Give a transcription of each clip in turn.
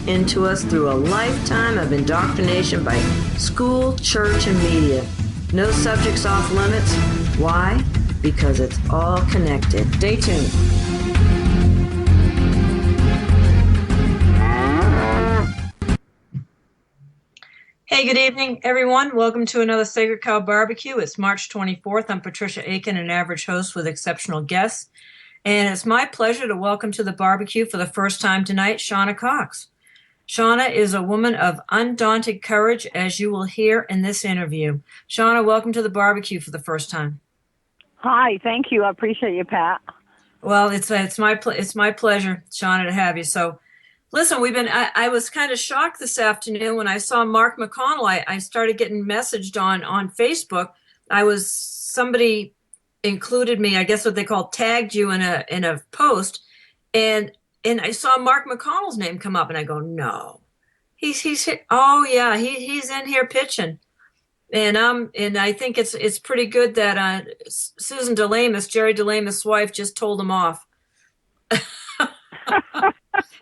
into us through a lifetime of indoctrination by school, church, and media. No subjects off limits. Why? Because it's all connected. Stay tuned. Hey, good evening, everyone. Welcome to another Sacred Cow Barbecue. It's March 24th. I'm Patricia Aiken, an average host with exceptional guests. And it's my pleasure to welcome to the barbecue for the first time tonight, Shauna Cox. Shauna is a woman of undaunted courage, as you will hear in this interview. Shauna, welcome to the barbecue for the first time. Hi, thank you. I appreciate you, Pat. Well, it's my pleasure, Shauna, to have you. So, listen, I was kind of shocked this afternoon when I saw Mark McConnell. I started getting messaged on Facebook. Somebody included me, I guess what they call tagged you in a post, and I saw Mark McConnell's name come up, and I go, no, he's oh yeah, he's in here pitching, and I think it's pretty good that Susan DeLamus, Jerry DeLamus' wife, just told him off.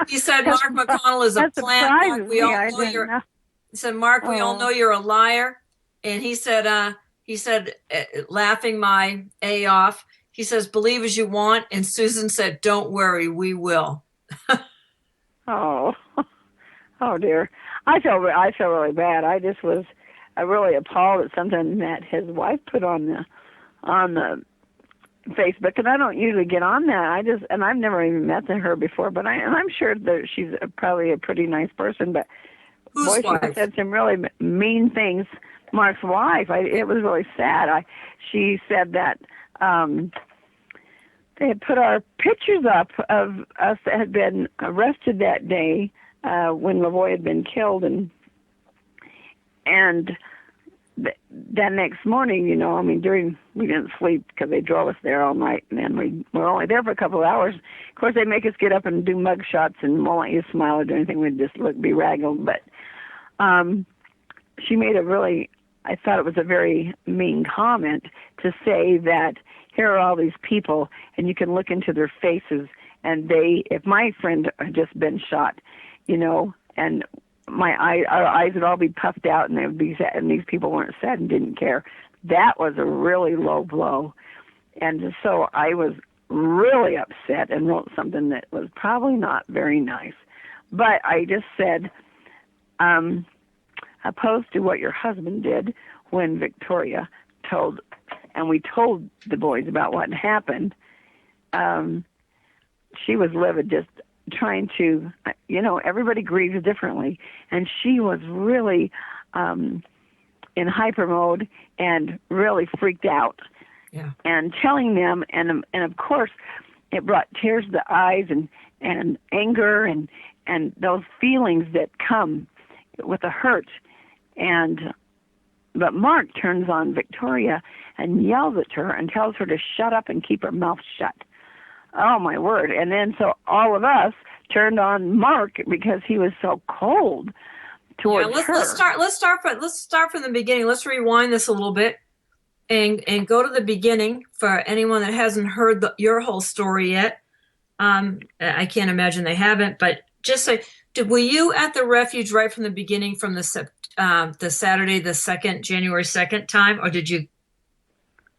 He said, Mark McConnell is a plant. Mark, we all know you're. He said, Mark, we all know you're a liar, and he said, laughing my A off, he says, believe as you want, and Susan said, don't worry, we will. Oh dear. I feel really bad. I really appalled at something that his wife put on the Facebook, and I don't usually get on that. I've never even met her before, but I'm sure that she's probably a pretty nice person. But whose wife? She said some really mean things. Mark's wife. It was really sad. She said that they had put our pictures up of us that had been arrested that day when Lavoy had been killed, and that next morning, we didn't sleep because they drove us there all night, and then we were only there for a couple of hours. Of course, they make us get up and do mug shots and won't let you smile or do anything. We'd just be raggled. But she made I thought it was a very mean comment to say that here are all these people, and you can look into their faces, and if my friend had just been shot, and our eyes would all be puffed out, and they would be sad, and these people weren't sad and didn't care. That was a really low blow. And so I was really upset and wrote something that was probably not very nice. But I just said, opposed to what your husband did when Victoria we told the boys about what happened, she was livid, just trying to, everybody grieves differently, and she was really in hyper mode and really freaked out. Yeah. And telling them, and of course, it brought tears to the eyes and anger and those feelings that come with the hurt. But Mark turns on Victoria and yells at her and tells her to shut up and keep her mouth shut. Oh my word! And then so all of us turned on Mark because he was so cold towards her. Let's start from the beginning. Let's rewind this a little bit and go to the beginning for anyone that hasn't heard your whole story yet. I can't imagine they haven't, but just say, were you at the refuge right from the beginning, from the Saturday, January 2nd time, or did you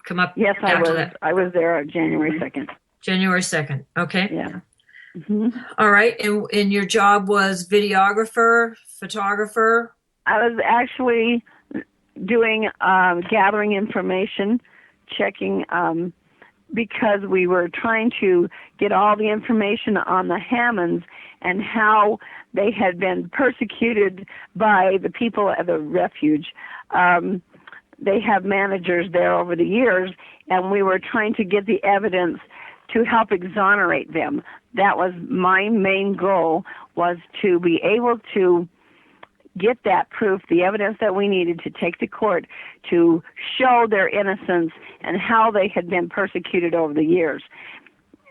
come up? Yes, after that? I was there on January 2nd. January 2nd. Okay. Yeah. Mm-hmm. All right. And your job was videographer, photographer? I was actually doing gathering information, checking, because we were trying to get all the information on the Hammonds and how they had been persecuted by the people at the refuge. They have managers there over the years, and we were trying to get the evidence to help exonerate them. That was my main goal, was to be able to get that proof, the evidence that we needed to take to court to show their innocence and how they had been persecuted over the years.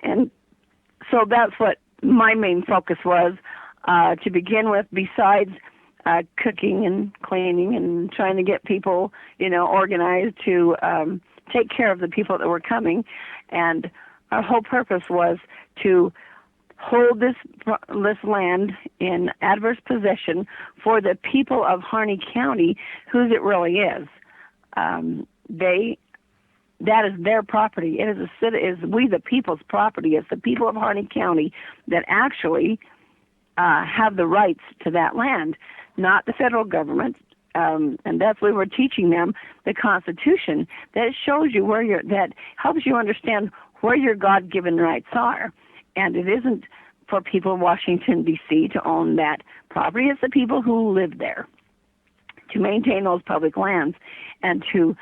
And so that's what my main focus was to begin with, besides cooking and cleaning and trying to get people, organized to take care of the people that were coming. And our whole purpose was to hold this land in adverse possession for the people of Harney County, whose it really is. That is their property. It is we the people's property. It's the people of Harney County that actually have the rights to that land, not the federal government. And that's why we're teaching them the Constitution that shows you that helps you understand where your God-given rights are. And it isn't for people in Washington, D.C. to own that property. It's the people who live there to maintain those public lands and to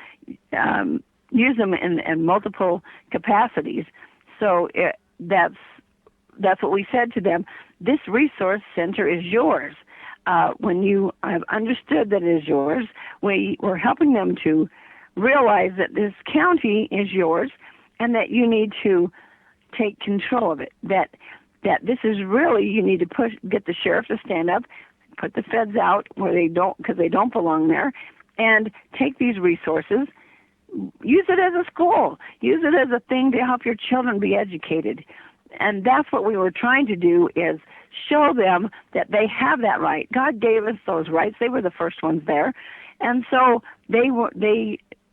use them in multiple capacities. So that's what we said to them. This resource center is yours. When you have understood that it is yours, we're helping them to realize that this county is yours and that you need to take control of it. That this is really, you need to get the sheriff to stand up, put the feds out where they don't, because they don't belong there, and take these resources, use it as a school, use it as a thing to help your children be educated. And that's what we were trying to do, is show them that they have that right. God gave us those rights. They were the first ones there. And so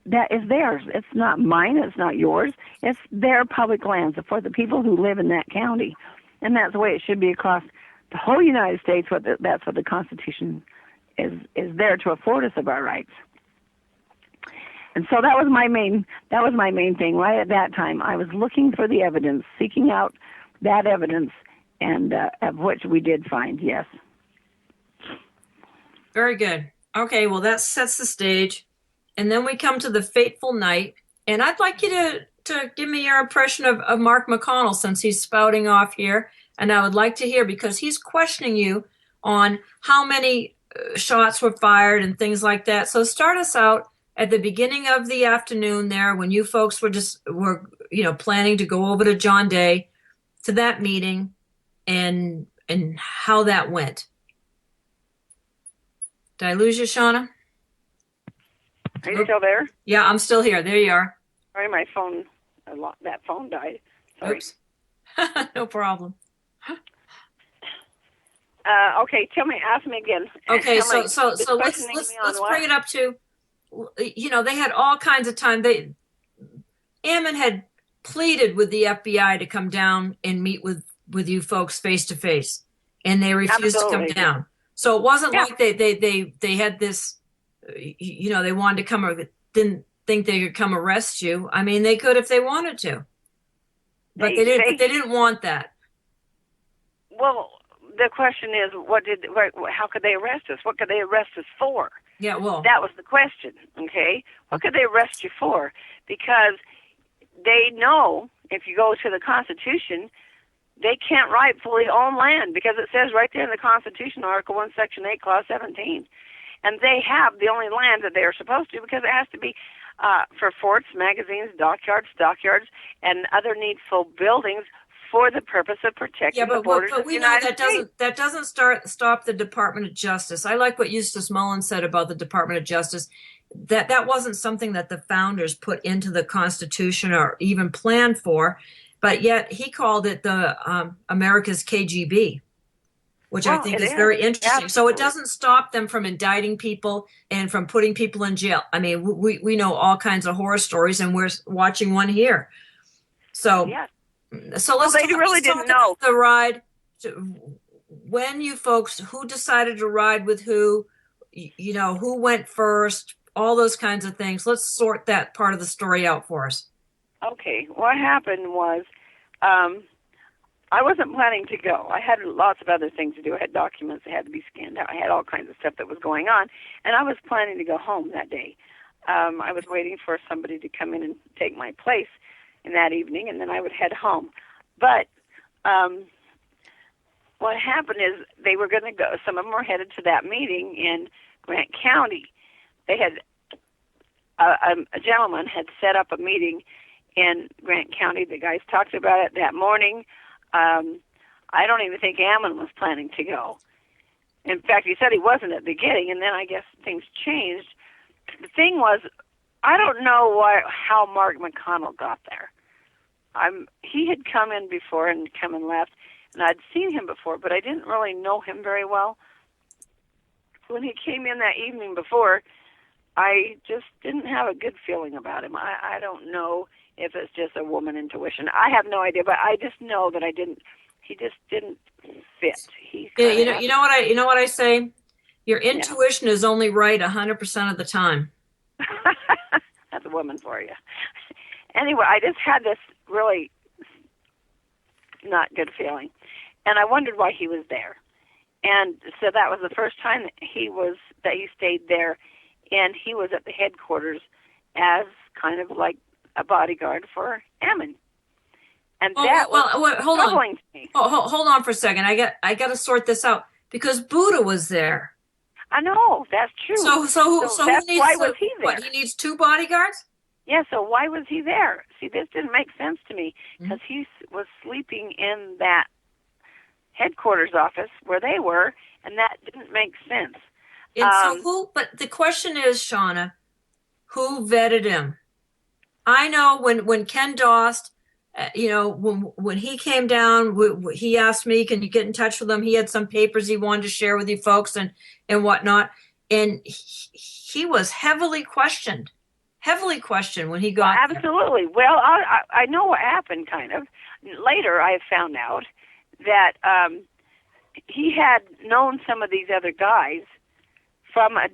that is theirs. It's not mine. It's not yours. It's their public lands for the people who live in that county. And that's the way it should be across the whole United States. That's what the Constitution is there to afford us of our rights. And so that was my main thing. Right at that time, I was looking for the evidence, seeking out that evidence, and of which we did find. Yes. Very good. Okay, well, that sets the stage. And then we come to the fateful night. And I'd like you to give me your impression of Mark McConnell, since he's spouting off here. And I would like to hear, because he's questioning you on how many shots were fired and things like that. So start us out at the beginning of the afternoon there, when you folks were planning to go over to John Day, to that meeting, and how that went. Did I lose you, Shauna? Are you still there? Yeah, I'm still here. There you are. Sorry, my phone, that phone died. Sorry. Oops. No problem. Okay, ask me again. Okay, so let's bring it up to, they had all kinds of time. Ammon had pleaded with the FBI to come down and meet with you folks face to face, and they refused to come down. So it wasn't like they had this, they wanted to come, or didn't think they could come arrest you. I mean, they could if they wanted to, but they didn't. But they didn't want that. Well, the question is, how could they arrest us? What could they arrest us for? Yeah, well, that was the question. Okay, what could they arrest you for? Because they know if you go to the Constitution, they can't rightfully own land, because it says right there in the Constitution, Article 1, Section 8, Clause 17. And they have the only land that they are supposed to, because it has to be for forts, magazines, dockyards, stockyards, and other needful buildings for the purpose of protecting the borders of the United States. That doesn't stop the Department of Justice. I like what Eustace Mullins said about the Department of Justice. That wasn't something that the founders put into the Constitution or even planned for, but yet he called it the America's KGB, which I think is very interesting. Absolutely. So it doesn't stop them from indicting people and from putting people in jail. I mean, we know all kinds of horror stories, and we're watching one here. So, so let's they really didn't know the ride. When you folks, who decided to ride with who, who went first, all those kinds of things. Let's sort that part of the story out for us. Okay, what happened was I wasn't planning to go. I had lots of other things to do. I had documents that had to be scanned out. I had all kinds of stuff that was going on, and I was planning to go home that day. I was waiting for somebody to come in and take my place in that evening, and then I would head home. But what happened is they were going to go. Some of them were headed to that meeting in Grant County. They had a gentleman had set up a meeting in Grant County. The guys talked about it that morning. I don't even think Ammon was planning to go. In fact, he said he wasn't at the beginning, and then I guess things changed. The thing was, I don't know how Mark McConnell got there. He had come in before and come and left, and I'd seen him before, but I didn't really know him very well. When he came in that evening before, I just didn't have a good feeling about him. I don't know if it's just a woman intuition. I have no idea, but I just know that he just didn't fit. You know what I say? Your intuition is only right 100% of the time. That's a woman for you. Anyway, I just had this really not good feeling, and I wondered why he was there. And so that was the first time that he stayed there, and he was at the headquarters as kind of like a bodyguard for Ammon. And was troubling to me. Hold on for a second. I got to sort this out because Buddha was there. I know, that's true. So why was he there? What, he needs 2 bodyguards? Yeah, so why was he there? See, this didn't make sense to me because he was sleeping in that headquarters office where they were, and that didn't make sense. And but the question is, Shauna, who vetted him? I know when Ken Dost, when he came down, he asked me, can you get in touch with him? He had some papers he wanted to share with you folks and whatnot. And he was heavily questioned when he got there. Absolutely. Well, I know what happened, kind of. Later, I found out that he had known some of these other guys from a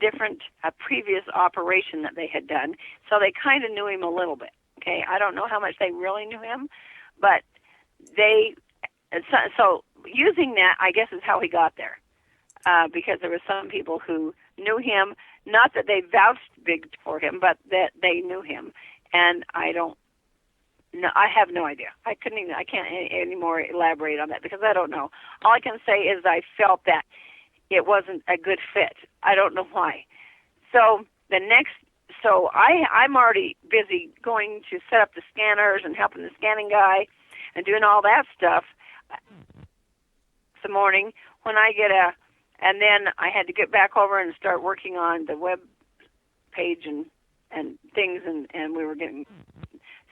previous operation that they had done, so they kind of knew him a little bit. Okay, I don't know how much they really knew him, but so using that, I guess, is how he got there, because there were some people who knew him, not that they vouched big for him, but that they knew him, and I have no idea. I can't any more elaborate on that because I don't know. All I can say is I felt that it wasn't a good fit. I don't know why. So I'm already busy going to set up the scanners and helping the scanning guy and doing all that stuff some morning when I and then I had to get back over and start working on the web page and things, and we were getting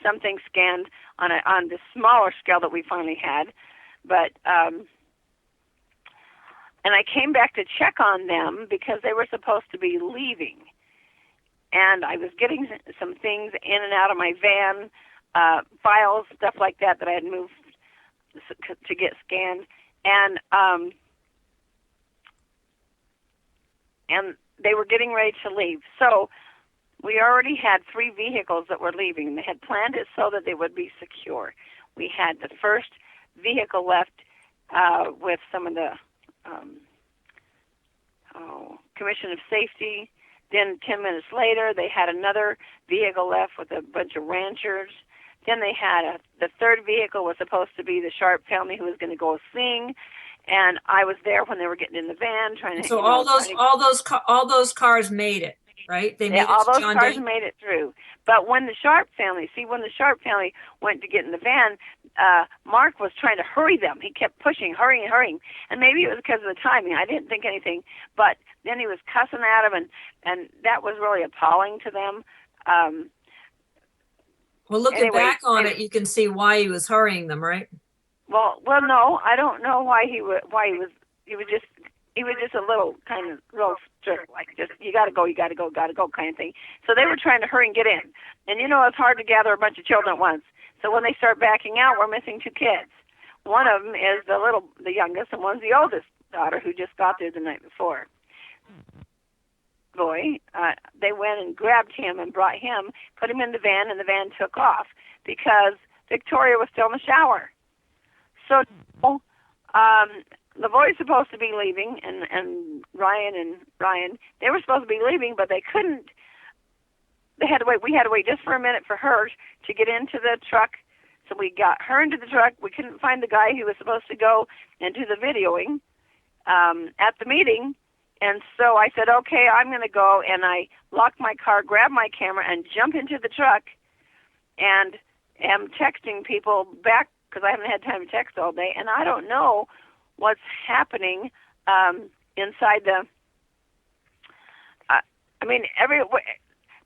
some things scanned on the smaller scale that we finally had, but and I came back to check on them because they were supposed to be leaving. And I was getting some things in and out of my van, files, stuff like that I had moved to get scanned. And they were getting ready to leave. So we already had 3 vehicles that were leaving. They had planned it so that they would be secure. We had the first vehicle left with some of the Commission of Safety. Then 10 minutes later, they had another vehicle left with a bunch of ranchers. Then they had the third vehicle was supposed to be the Sharp family who was going to go sing, and I was there when they were getting in the van trying to. So all those cars made it, right? All those cars made it through. But when the Sharp family went to get in the van, Mark was trying to hurry them. He kept pushing, hurrying, and maybe it was because of the timing. I didn't think anything, but then he was cussing at them, and that was really appalling to them. Well, looking back on it, you can see why he was hurrying them, right? Well, no, I don't know why he was. He was just a little kind of real strict, like just you got to go kind of thing. So they were trying to hurry and get in, and it's hard to gather a bunch of children at once. So when they start backing out, we're missing 2 kids. One of them is the youngest, and one's the oldest daughter who just got there the night before. Boy, they went and grabbed him and brought him, put him in the van, and the van took off because Victoria was still in the shower. So the boy's supposed to be leaving, and Ryan, they were supposed to be leaving, but they couldn't. They had to wait. We had to wait just for a minute for her to get into the truck. So we got her into the truck. We couldn't find the guy who was supposed to go and do the videoing at the meeting. And so I said, okay, I'm going to go. And I locked my car, grabbed my camera, and jump into the truck and am texting people back because I haven't had time to text all day. And I don't know what's happening inside the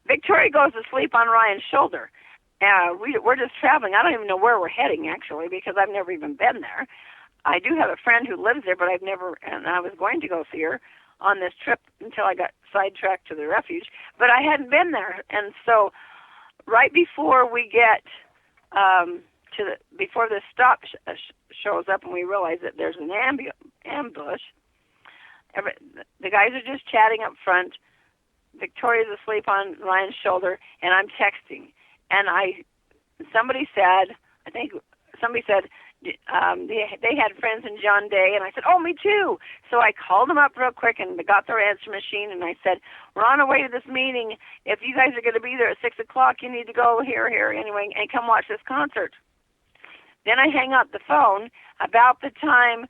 Victoria goes to sleep on Ryan's shoulder. We're just traveling. I don't even know where we're heading, actually, because I've never even been there. I do have a friend who lives there, but and I was going to go see her on this trip until I got sidetracked to the refuge, but I hadn't been there. And so right before we get before the stop shows up and we realize that there's an ambush, the guys are just chatting up front. Victoria's asleep on Ryan's shoulder, and I'm texting. And somebody said, they had friends in John Day, and I said, oh, me too. So I called them up real quick and got their answer machine, and I said, we're on our way to this meeting. If you guys are going to be there at 6 o'clock, you need to go here, anyway, and come watch this concert. Then I hang up the phone about the time,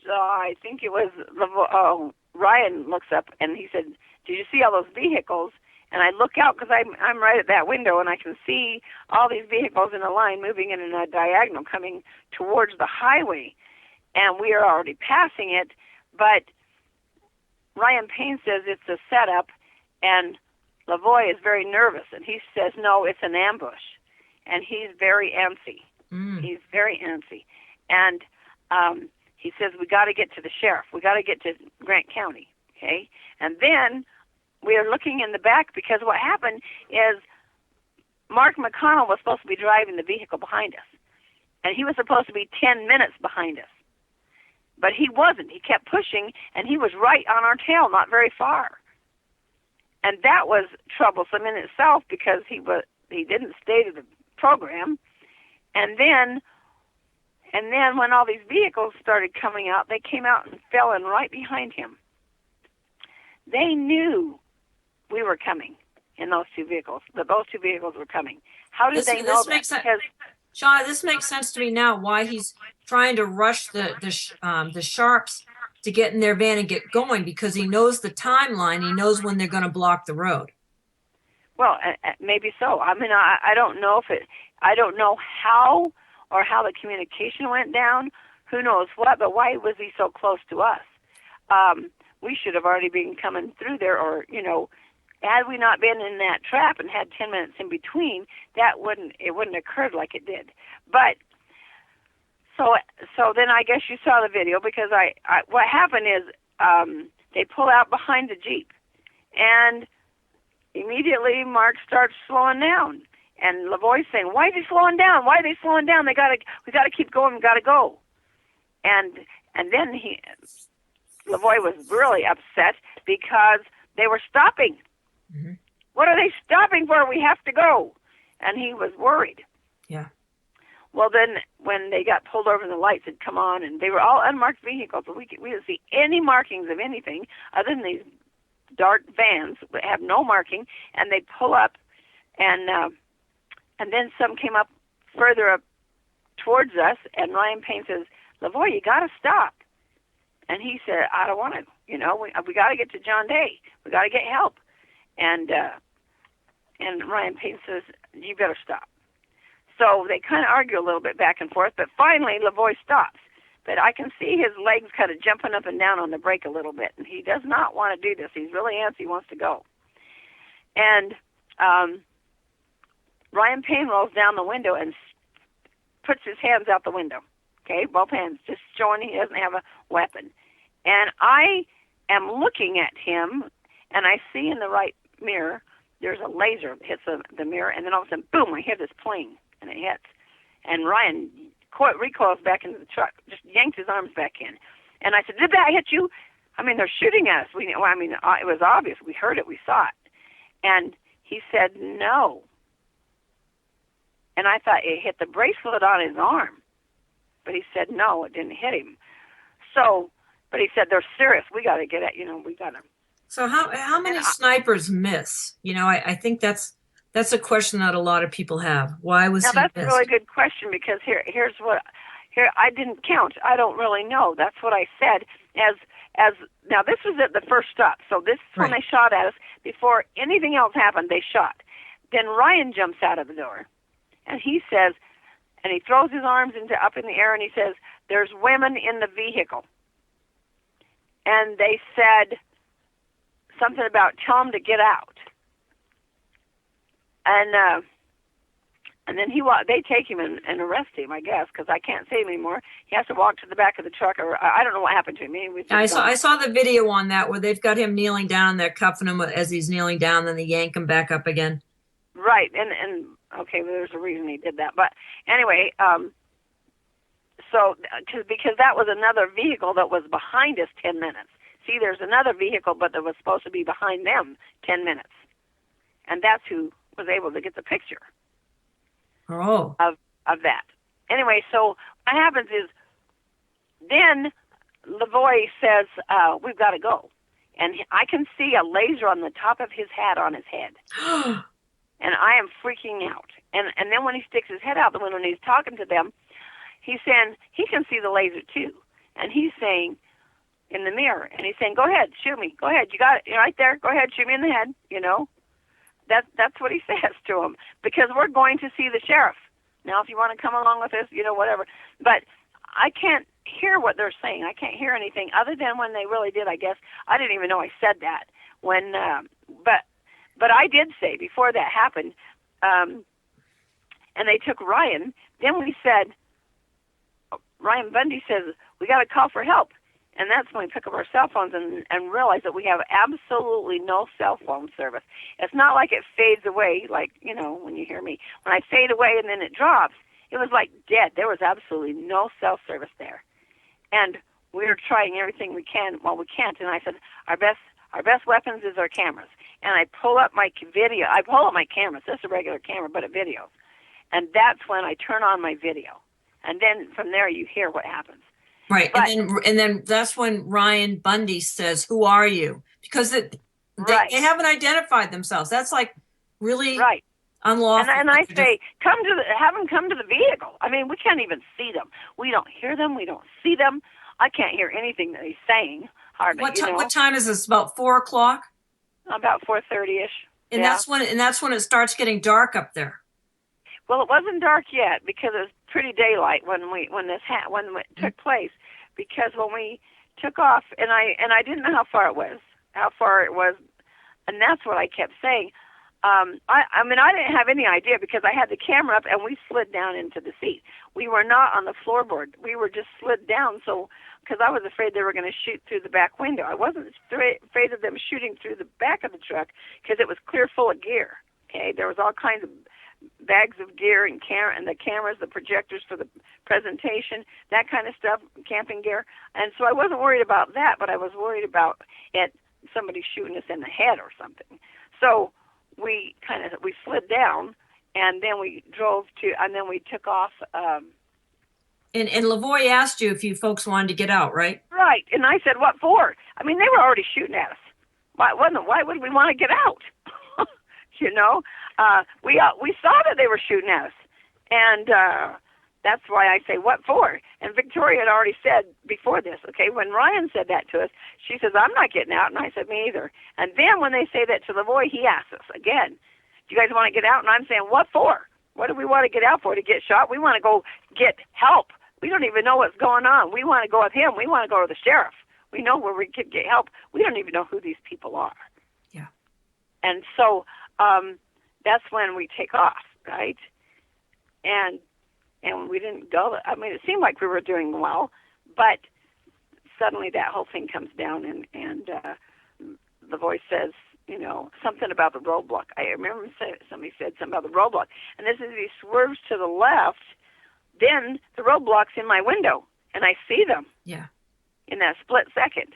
I think it was, Ryan looks up, and he said, did you see all those vehicles? And I look out because I'm right at that window, and I can see all these vehicles in a line moving in a diagonal coming towards the highway. And we are already passing it, but Ryan Payne says it's a setup, and Lavoie is very nervous, and he says, no, it's an ambush. And he's very antsy. He's very antsy. And he says, we got to get to the sheriff. We got to get to Grant County, okay? And then we are looking in the back because what happened is Mark McConnell was supposed to be driving the vehicle behind us, and he was supposed to be 10 minutes behind us. But he wasn't. He kept pushing, and he was right on our tail, not very far. And that was troublesome in itself because he didn't stay to the program. And then when all these vehicles started coming out, they came out and fell in right behind him. They knew we were coming in those two vehicles, that those two vehicles were coming. How did they know that? Because, Shauna, this makes sense to me now, why he's trying to rush the Sharps to get in their van and get going, because he knows the timeline. He knows when they're going to block the road. Well, maybe so. I mean, I don't know I don't know how the communication went down. Who knows what, but why was he so close to us? We should have already been coming through there, or, had we not been in that trap and had 10 minutes in between, it wouldn't occurred like it did. But so then I guess you saw the video, because what happened is they pull out behind the Jeep, and immediately Mark starts slowing down, and Lavoie's saying, "Why are they slowing down? Why are they slowing down? We got to keep going. We got to go." And then Lavoie was really upset because they were stopping. Mm-hmm. What are they stopping for? We have to go. And he was worried. Yeah. Well, then when they got pulled over and the lights had come on, and they were all unmarked vehicles, but we didn't see any markings of anything other than these dark vans that have no marking, and they pull up, and then some came up further up towards us, and Ryan Payne says, "Lavoie, you got to stop." And he said, "I don't want to. We got to get to John Day. We got to get help." And Ryan Payne says, "You better stop." So they kind of argue a little bit back and forth, but finally Lavoie stops. But I can see his legs kind of jumping up and down on the brake a little bit, and he does not want to do this. He's really antsy. He wants to go. And Ryan Payne rolls down the window and puts his hands out the window. Okay, both hands, just showing he doesn't have a weapon. And I am looking at him, and I see in the right mirror there's a laser that hits the mirror, and then all of a sudden, boom, I hear this pling, and it hits. And Ryan recoils back into the truck, just yanked his arms back in. And I said, "Did that hit you?" I mean, they're shooting at us. It was obvious. We heard it. We saw it. And he said, "No." And I thought it hit the bracelet on his arm. But he said, no, it didn't hit him. So, but he said, "They're serious. We got to get at, we got to." So how many snipers miss? I think that's a question that a lot of people have. Why was he missed? Now, that's a really good question, because here I didn't count. I don't really know. That's what I said. Now, this was at the first stop. So this is when they shot at us. Before anything else happened, they shot. Then Ryan jumps out of the door, and he says, and he throws his arms up in the air, and he says, "There's women in the vehicle." And they said something about, "Tell them to get out." And And then they take him and arrest him, I guess, because I can't see him anymore. He has to walk to the back of the truck, or I don't know what happened to him. He was just I saw the video on that where they've got him kneeling down. They're cuffing him as he's kneeling down, then they yank him back up again. Right, and okay, well, there's a reason he did that. But anyway, so because that was another vehicle that was behind us 10 minutes. See, there's another vehicle, but that was supposed to be behind them 10 minutes. And that's who was able to get the picture. Oh. Of that. Anyway, so what happens is then Lavoie says, we've got to go. And I can see a laser on the top of his hat on his head. And I am freaking out. And then when he sticks his head out the window and he's talking to them, he's saying he can see the laser too. And he's saying in the mirror, and he's saying, go ahead, shoot me. Go ahead. You got it. You're right there. Go ahead, shoot me in the head, you know. That's what he says to him, because we're going to see the sheriff. Now, if you want to come along with us, you know, whatever. But I can't hear what they're saying. I can't hear anything other than when they really did, I guess. I didn't even know I said that. But I did say before that happened, and they took Ryan, then we said, Ryan Bundy says, we got to call for help. And that's when we pick up our cell phones and realize that we have absolutely no cell phone service. It's not like it fades away, like, you know, when you hear me. When I fade away and then it drops, it was like dead. There was absolutely no cell service there. And we were trying everything we can. Well, we can't. And I said, our best weapons is our cameras. And I pull up my video. I pull up my cameras. This is a regular camera, but a video. And that's when I turn on my video. And then from there you hear what happens. Right. But, and then that's when Ryan Bundy says, who are you? Because they haven't identified themselves. That's like really unlawful. And I say, have them come to the vehicle. I mean, we can't even see them. We don't hear them. We don't see them. I can't hear anything that he's saying. Hardly. What time is this? About 4:00? About 4:30ish. And that's when it starts getting dark up there. Well, it wasn't dark yet because it was pretty daylight when it took place. Because when we took off, and I didn't know how far it was, and that's what I kept saying. I mean, I didn't have any idea because I had the camera up and we slid down into the seat. We were not on the floorboard. We were just slid down. So, because I was afraid they were going to shoot through the back window. I wasn't afraid of them shooting through the back of the truck because it was clear full of gear. Okay, there was all kinds of bags of gear and the cameras, the projectors for the presentation, that kind of stuff, camping gear. And so I wasn't worried about that, but I was worried about somebody shooting us in the head or something. So we slid down, and then we then we took off. And Lavoie asked you if you folks wanted to get out, right? Right. And I said, what for? I mean, they were already shooting at us. Why would we want to get out? You know? We saw that they were shooting at us, and that's why I say, what for? And Victoria had already said before this, okay, when Ryan said that to us, she says, I'm not getting out, and I said, me either. And then when they say that to Lavoie, he asks us again, do you guys want to get out? And I'm saying, what for? What do we want to get out for? To get shot? We want to go get help. We don't even know what's going on. We want to go with him. We want to go to the sheriff. We know where we could get help. We don't even know who these people are. Yeah. And so that's when we take off, right? And we didn't go. I mean, it seemed like we were doing well, but suddenly that whole thing comes down, and the voice says, you know, something about the roadblock. I remember somebody said something about the roadblock. And this is, he swerves to the left, then the roadblock's in my window, and I see them. Yeah. In that split second.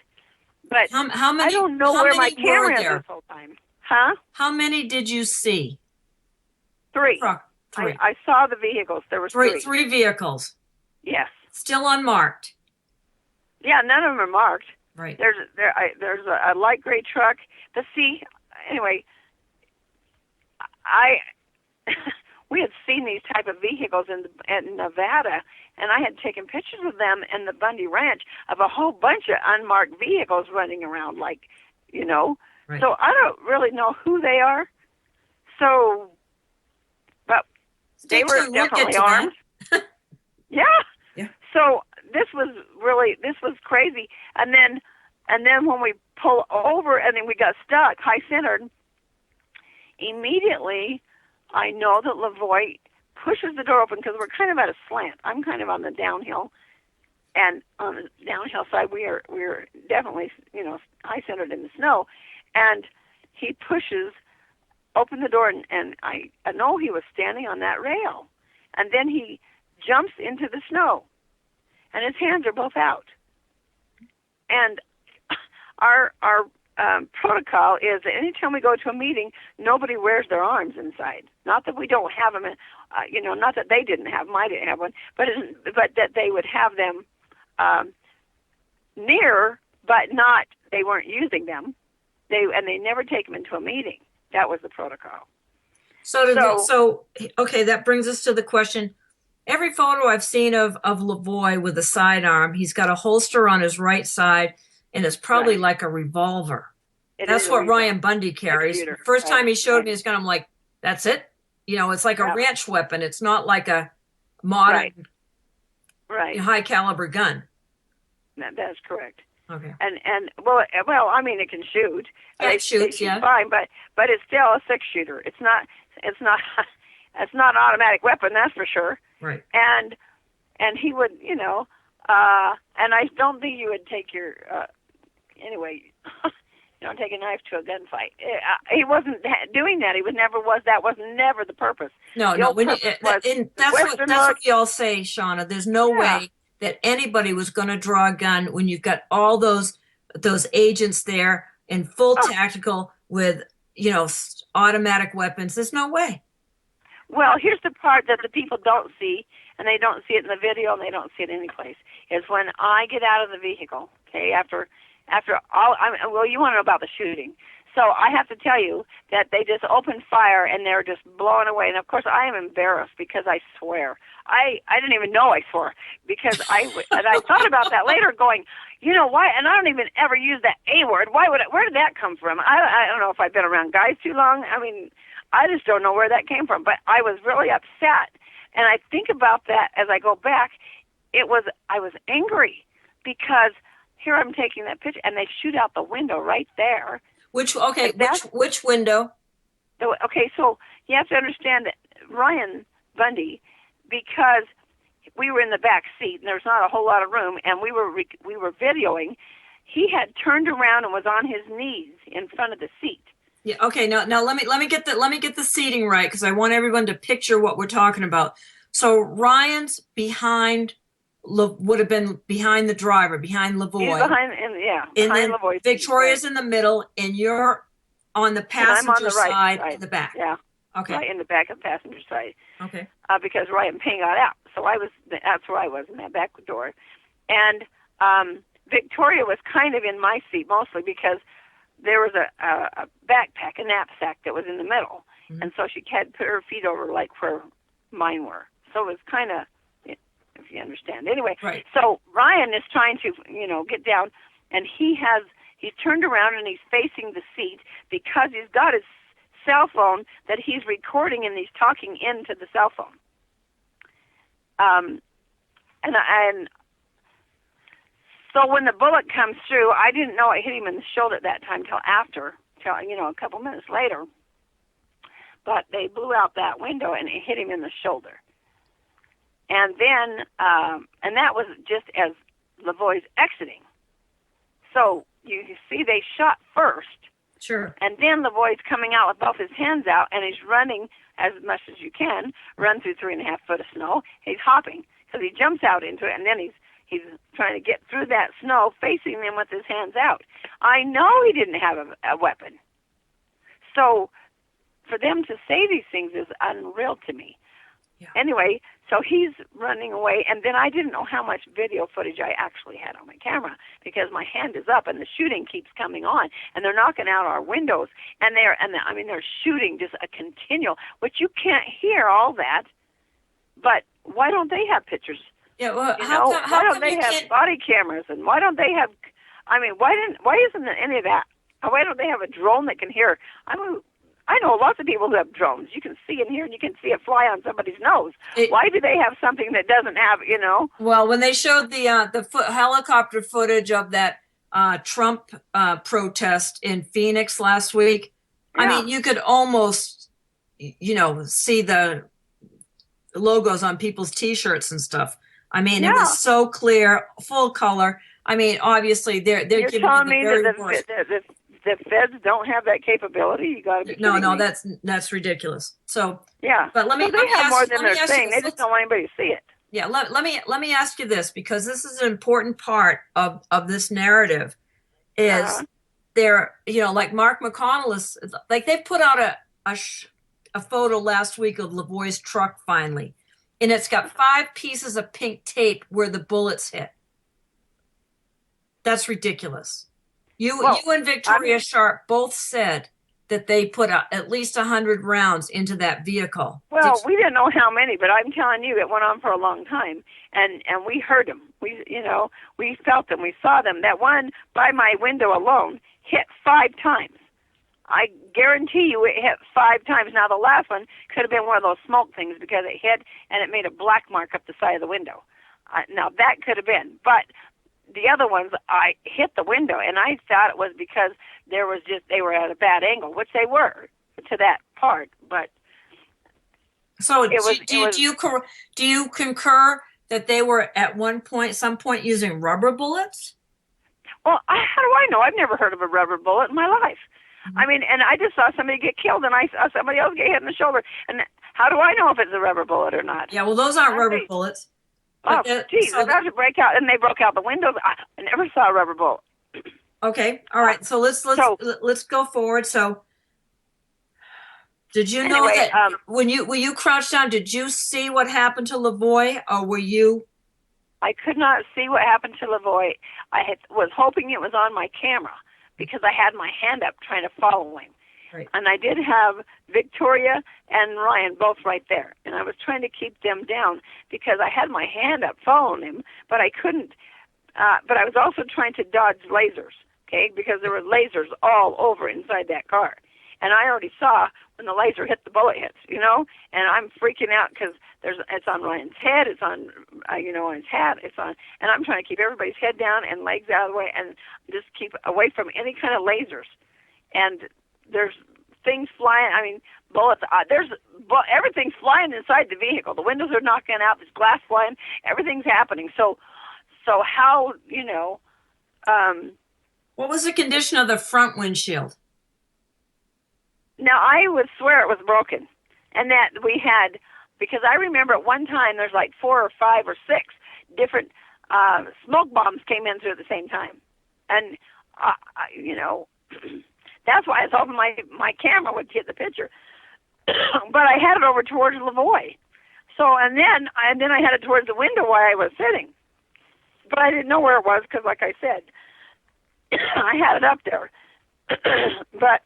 But how many, I don't know where my camera is this whole time. Huh? How many did you see? 3. Three. I saw the vehicles. There were 3. 3 vehicles. Yes. Still unmarked. Yeah, none of them are marked. Right. There's a light gray truck. Anyway, we had seen these type of vehicles in Nevada, and I had taken pictures of them in the Bundy Ranch of a whole bunch of unmarked vehicles running around, like, you know. Right. So I don't really know who they are. So, but they were definitely armed. Yeah. So this was crazy. And then when we pull over and then we got stuck, high centered, immediately I know that Lavoie pushes the door open because we're kind of at a slant. I'm kind of on the downhill, and on the downhill side, we're definitely, high centered in the snow, and he pushes open the door, and I know he was standing on that rail, and then he jumps into the snow, and his hands are both out, and our protocol is that anytime we go to a meeting, nobody wears their arms inside. Not that we don't have them, not that they didn't have them, I didn't have one, but that they would have them near, but not, they weren't using them. They never take them into a meeting. That was the protocol. So okay, that brings us to the question. Every photo I've seen of Lavoie with a sidearm, he's got a holster on his right side, and it's probably like a revolver. That's what Ryan Bundy carries. First time he showed me his gun, I'm like, that's it? It's like a ranch weapon. It's not like a modern high caliber gun. That's correct. Okay. And well, I mean, it can shoot. Yeah, it shoots, yeah. Fine, but it's still a 6-shooter. It's not an automatic weapon, that's for sure. Right. And he would, and I don't think you would take your anyway. You don't take a knife to a gunfight. He wasn't doing that. That was never the purpose. No. That's what we all say, Shauna. There's no way that anybody was going to draw a gun when you've got all those agents there in full tactical with, automatic weapons. There's no way. Well, here's the part that the people don't see, and they don't see it in the video, and they don't see it anyplace, is when I get out of the vehicle, okay, after all, you want to know about the shooting. So I have to tell you that they just opened fire, and they're just blowing away. And, of course, I am embarrassed because I swear. I didn't even know I swore because I thought about that later going, why? And I don't even ever use that A word. Where did that come from? I don't know if I've been around guys too long. I mean, I just don't know where that came from. But I was really upset. And I think about that as I go back. I was angry because here I'm taking that picture, and they shoot out the window right there. Which window? Okay, so you have to understand that Ryan Bundy, because we were in the back seat and there's not a whole lot of room, and we were videoing, he had turned around and was on his knees in front of the seat. Yeah. Okay. Now let me get the seating right, because I want everyone to picture what we're talking about. So Ryan's would have been behind the driver, behind Lavoie. He's behind Lavoie. Victoria's in the middle, and you're on the passenger side in the back. Yeah. Okay. Right in the back of the passenger side. Okay. Because Ryan Payne got out, so that's where I was in that back door, and Victoria was kind of in my seat mostly because there was a backpack, a knapsack that was in the middle, and so she had put her feet over like where mine were. So it was kind of, if you understand. Anyway, right. So Ryan is trying to, get down, and he's turned around and he's facing the seat because he's got his cell phone that he's recording, and he's talking into the cell phone. And so when the bullet comes through, I didn't know it hit him in the shoulder at that time till a couple minutes later. But they blew out that window and it hit him in the shoulder. And then, and that was just as Lavoie's exiting. So you see they shot first. Sure. And then Lavoie's coming out with both his hands out, and he's running as much as you can, run through 3.5 foot of snow. He's hopping because he jumps out into it, and then he's trying to get through that snow, facing them with his hands out. I know he didn't have a weapon. So for them to say these things is unreal to me. Yeah. Anyway, so he's running away, and then I didn't know how much video footage I actually had on my camera because my hand is up and the shooting keeps coming on, and they're knocking out our windows, and they're shooting just a continual, which you can't hear all that. But why don't they have pictures? Yeah, well, why don't they have body cameras, and why don't they have? Why isn't there any of that? Why don't they have a drone that can hear? I know lots of people who have drones. You can see and hear, and you can see it fly on somebody's nose. Why do they have something that doesn't have, Well, when they showed the helicopter footage of that Trump protest in Phoenix last week, yeah. I mean, you could almost, see the logos on people's T-shirts and stuff. I mean, it Yeah. was so clear, full color. I mean, obviously, they're You're giving you telling the me very that worst. the feds don't have that capability? You got to be No, kidding no, me. that's ridiculous. So, Yeah. but let me So they let me have more ask than let me they're ask you saying. this. They just don't want anybody to see it. Yeah, let me ask you this, because this is an important part of this narrative. Is there, like Mark McConnell is, like, they put out a photo last week of Lavoie's truck finally, and it's got 5 pieces of pink tape where the bullets hit. That's ridiculous. You and Victoria Sharp both said that they put at least 100 rounds into that vehicle. Well, we didn't know how many, but I'm telling you, it went on for a long time, and we heard them. We felt them. We saw them. That one by my window alone hit 5 times. I guarantee you it hit 5 times. Now, the last one could have been one of those smoke things because it hit and it made a black mark up the side of the window. Now, that could have been. But the other ones, I hit the window, and I thought it was because they were at a bad angle, which they were to that part. But so do you concur that they were at some point using rubber bullets? Well, how do I know? I've never heard of a rubber bullet in my life. Mm-hmm. I mean, and I just saw somebody get killed, and I saw somebody else get hit in the shoulder. And how do I know if it's a rubber bullet or not? Yeah, well, those aren't rubber bullets. Oh, geez, they're about to break out, and they broke out the windows. I never saw a rubber bullet. Okay, all right. So let's go forward. So, did you know that when you crouched down, did you see what happened to Lavoie, or were you? I could not see what happened to Lavoie. I was hoping it was on my camera because I had my hand up trying to follow him. Right. And I did have Victoria and Ryan both right there. And I was trying to keep them down because I had my hand up following him, but I couldn't. But I was also trying to dodge lasers, okay, because there were lasers all over inside that car. And I already saw when the laser hit, the bullet hits, and I'm freaking out because it's on Ryan's head, it's on, on his hat, and I'm trying to keep everybody's head down and legs out of the way and just keep away from any kind of lasers. And there's things flying, bullets, everything's flying inside the vehicle. The windows are knocking out, there's glass flying, everything's happening. So how, what was the condition of the front windshield? Now, I would swear it was broken, and that we had, because I remember at one time there's like 4 or 5 or 6 different smoke bombs came in through at the same time. And, that's why I was hoping my camera would get the picture. But I had it over towards Lavoie. So, and then I had it towards the window where I was sitting. But I didn't know where it was because, like I said, I had it up there. But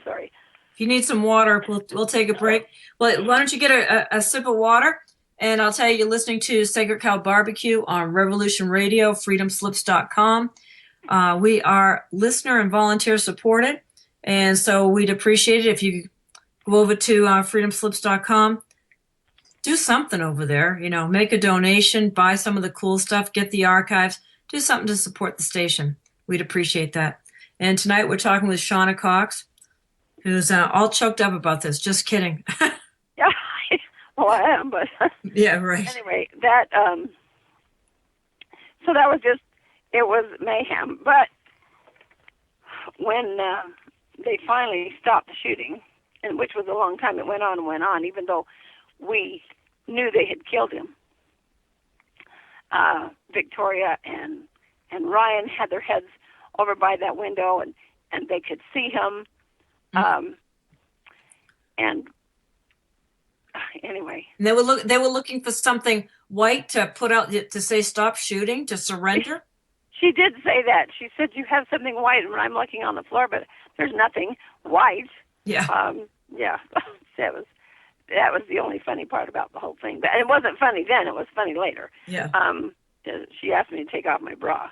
sorry. If you need some water, we'll take a break. Well, why don't you get a sip of water? And I'll tell you, you're listening to Sacred Cow Barbecue on Revolution Radio, freedomslips.com. We are listener and volunteer supported, and so we'd appreciate it if you go over to freedomslips.com. Do something over there, make a donation, buy some of the cool stuff, get the archives, do something to support the station. We'd appreciate that. And tonight we're talking with Shauna Cox, who's all choked up about this. Just kidding. Yeah, well, I am, but yeah, right. Anyway, that so that was it was mayhem. But when they finally stopped the shooting, and which was a long time, it went on and went on, even though we knew they had killed him. Victoria and Ryan had their heads over by that window, and they could see him. And anyway, and they were looking for something white to put out to say stop shooting, to surrender. She did say that. She said you have something white, and I'm looking on the floor, but there's nothing white. Yeah. Yeah. That was the only funny part about the whole thing. But it wasn't funny then. It was funny later. Yeah. She asked me to take off my bra.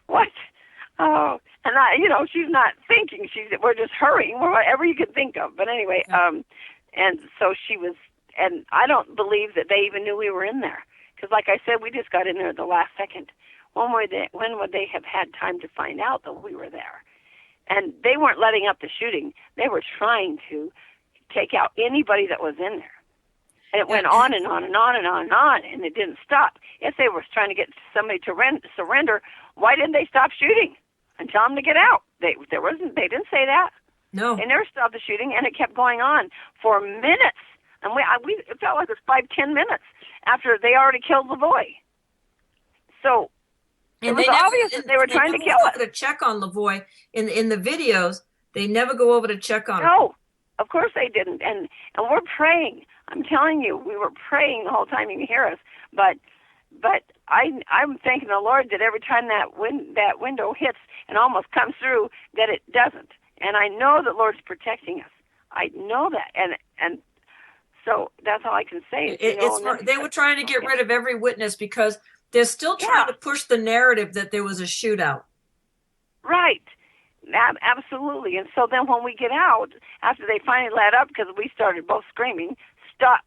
What? Oh, and she's not thinking. We're just hurrying, whatever you could think of. But anyway, and so she was, and I don't believe that they even knew we were in there. Because like I said, we just got in there at the last second. When would they have had time to find out that we were there? And they weren't letting up the shooting. They were trying to take out anybody that was in there. And it went on and on and on and on and on, and it didn't stop. If they were trying to get somebody to surrender, why didn't they stop shooting and tell them to get out? They didn't say that. No. They never stopped the shooting, and it kept going on for minutes. And it felt like it was 5-10 minutes after they already killed Lavoy. So it was obvious that they were trying to kill us. To check on Lavoy in the videos, they never go over to check on him. No, of course they didn't. And we're praying. I'm telling you, we were praying the whole time. You can hear us, but I'm thanking the Lord that every time that window hits and almost comes through, that it doesn't. And I know that Lord's protecting us. I know that, and so that's all I can say. They were trying to get rid of every witness because they're still trying to push the narrative that there was a shootout. Right. Absolutely. And so then when we get out, after they finally let up, because we started both screaming, stop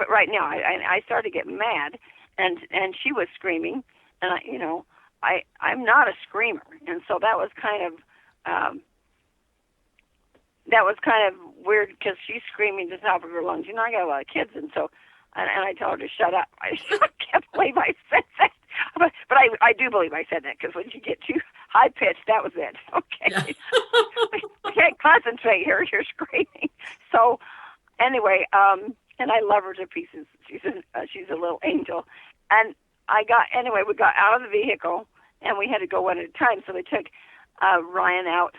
it right now. I started to get mad, and she was screaming, and I'm not a screamer, and so that was kind of weird because she's screaming to the top of her lungs. I got a lot of kids, and so and I told her to shut up. I can't believe I said that, but I do believe I said that because when you get too high pitched, that was it. Okay, yeah. We can't concentrate here. You're screaming. So anyway, and I love her to pieces. She's a little angel. And we got out of the vehicle, and we had to go one at a time. So they took Ryan out,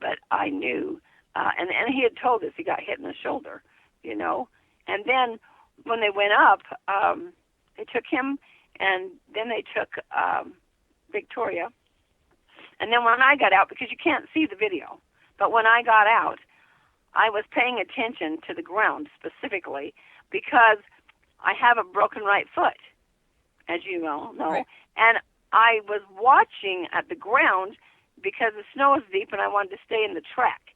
but I knew, and he had told us he got hit in the shoulder, And then when they went up, they took him, and then they took Victoria. And then when I got out, because you can't see the video, but when I got out, I was paying attention to the ground specifically because I have a broken right foot, as you know. Right. And I was watching at the ground because the snow is deep and I wanted to stay in the track.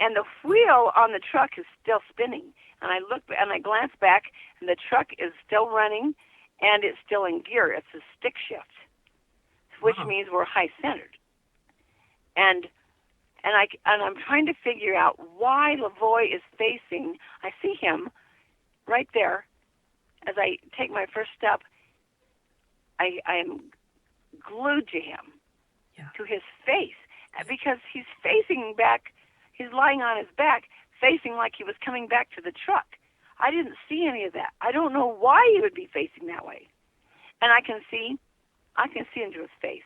And the wheel on the truck is still spinning. And I look and I glance back, and the truck is still running, and it's still in gear. It's a stick shift, which means we're high centered. And I'm trying to figure out why Lavoy is facing. I see him right there. As I take my first step, I am glued to him, to his face, because he's facing back. He's lying on his back, facing like he was coming back to the truck. I didn't see any of that. I don't know why he would be facing that way. And I can see into his face.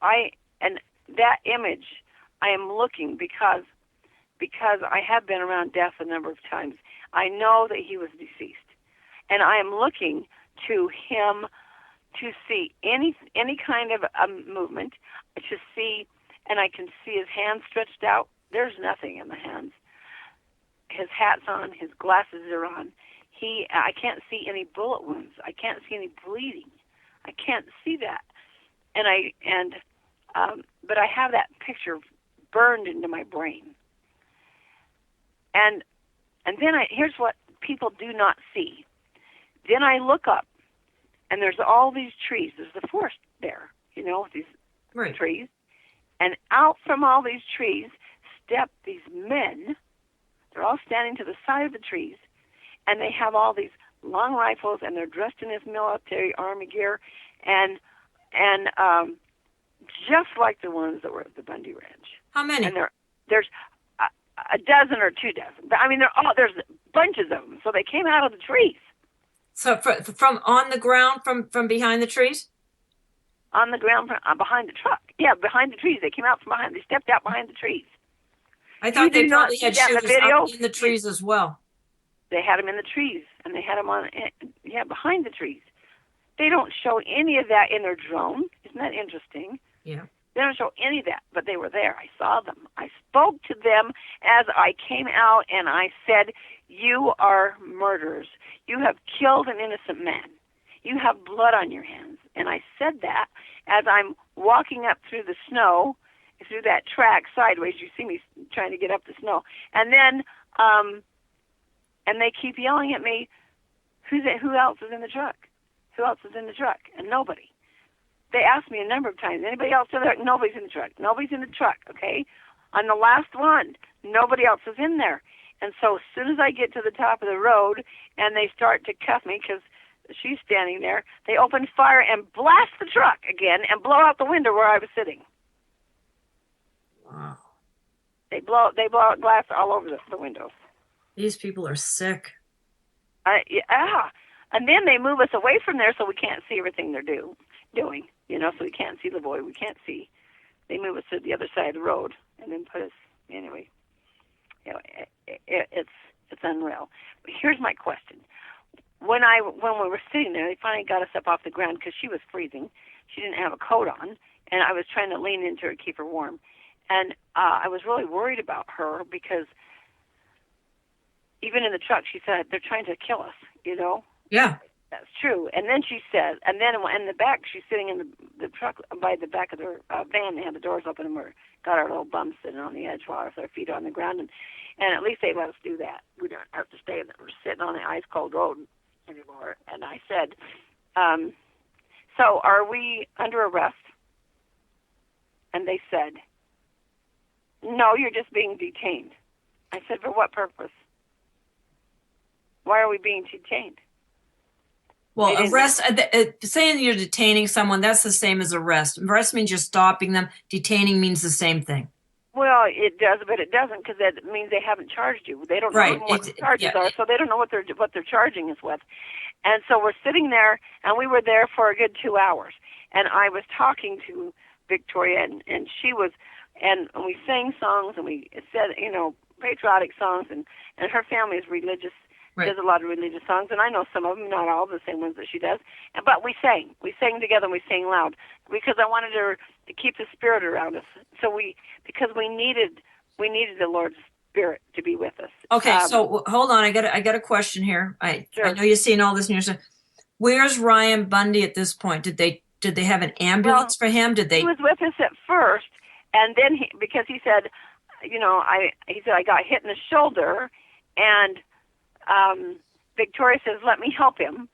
And that image, I am looking because I have been around death a number of times. I know that he was deceased. And I am looking to him to see any kind of movement, to see, and I can see his hands stretched out. There's nothing in the hands. His hat's on, his glasses are on. I can't see any bullet wounds. I can't see any bleeding. I can't see that. But I have that picture burned into my brain. And then here's what people do not see. Then I look up, and there's all these trees. There's the forest there, with these trees. And out from all these trees step these men. They're all standing to the side of the trees, and they have all these long rifles, and they're dressed in this military army gear, and just like the ones that were at the Bundy Ranch. How many? And there's a dozen or 2 dozen. I mean, there's bunches of them. So they came out of the trees. So from on the ground, from behind the trees? On the ground behind the truck. Yeah, behind the trees. They came out from behind. They stepped out behind the trees. I thought they probably had shooters up in the trees as well. They had them in the trees, and they had them behind the trees. They don't show any of that in their drone. Isn't that interesting? Yeah. They don't show any of that, but they were there. I saw them. I spoke to them as I came out, and I said, "You are murderers. You have killed an innocent man. You have blood on your hands." And I said that as I'm walking up through the snow, through that track sideways. You see me trying to get up the snow. And then, and they keep yelling at me, who else is in the truck? Who else is in the truck? And nobody. They asked me a number of times, anybody else in there? Nobody's in the truck. Nobody's in the truck, okay? On the last one, nobody else is in there. And so as soon as I get to the top of the road and they start to cuff me because she's standing there, they open fire and blast the truck again and blow out the window where I was sitting. Wow. They blow out glass all over the windows. These people are sick. Yeah. And then they move us away from there so we can't see everything they're doing. So we can't see the boy. We can't see. They move us to the other side of the road and then put us, anyway. It's unreal. But here's my question. When we were sitting there, they finally got us up off the ground because she was freezing. She didn't have a coat on, and I was trying to lean into her to keep her warm. And I was really worried about her because even in the truck, she said, they're trying to kill us, Yeah. That's true. And then she said, and then in the back, she's sitting in the truck by the back of their van. They had the doors open and we got our little bums sitting on the edge while our feet are on the ground. And at least they let us do that. We don't have to stay there. We're sitting on the ice-cold road anymore. And I said, so are we under arrest? And they said, no, you're just being detained. I said, for what purpose? Why are we being detained? Well, arrest, saying you're detaining someone, that's the same as arrest. Arrest means you're stopping them. Detaining means the same thing. Well, it does, but it doesn't because that means they haven't charged you. They don't know what the charges are, so they don't know what they're charging us with. And so we're sitting there, and we were there for a good 2 hours. And I was talking to Victoria, and she was, and we sang songs, and we said, patriotic songs, and her family is religious. Right. There's a lot of religious songs, and I know some of them, not all the same ones that she does. But we sang. We sang together, and we sang loud because I wanted her to keep the Spirit around us. So because we needed the Lord's Spirit to be with us. Okay, so hold on. I got a question here. Sure. I know you're seeing all this news. Where's Ryan Bundy at this point? Did they have an ambulance for him? Did they? He was with us at first, and then because he said, I got hit in the shoulder, and Victoria says, let me help him.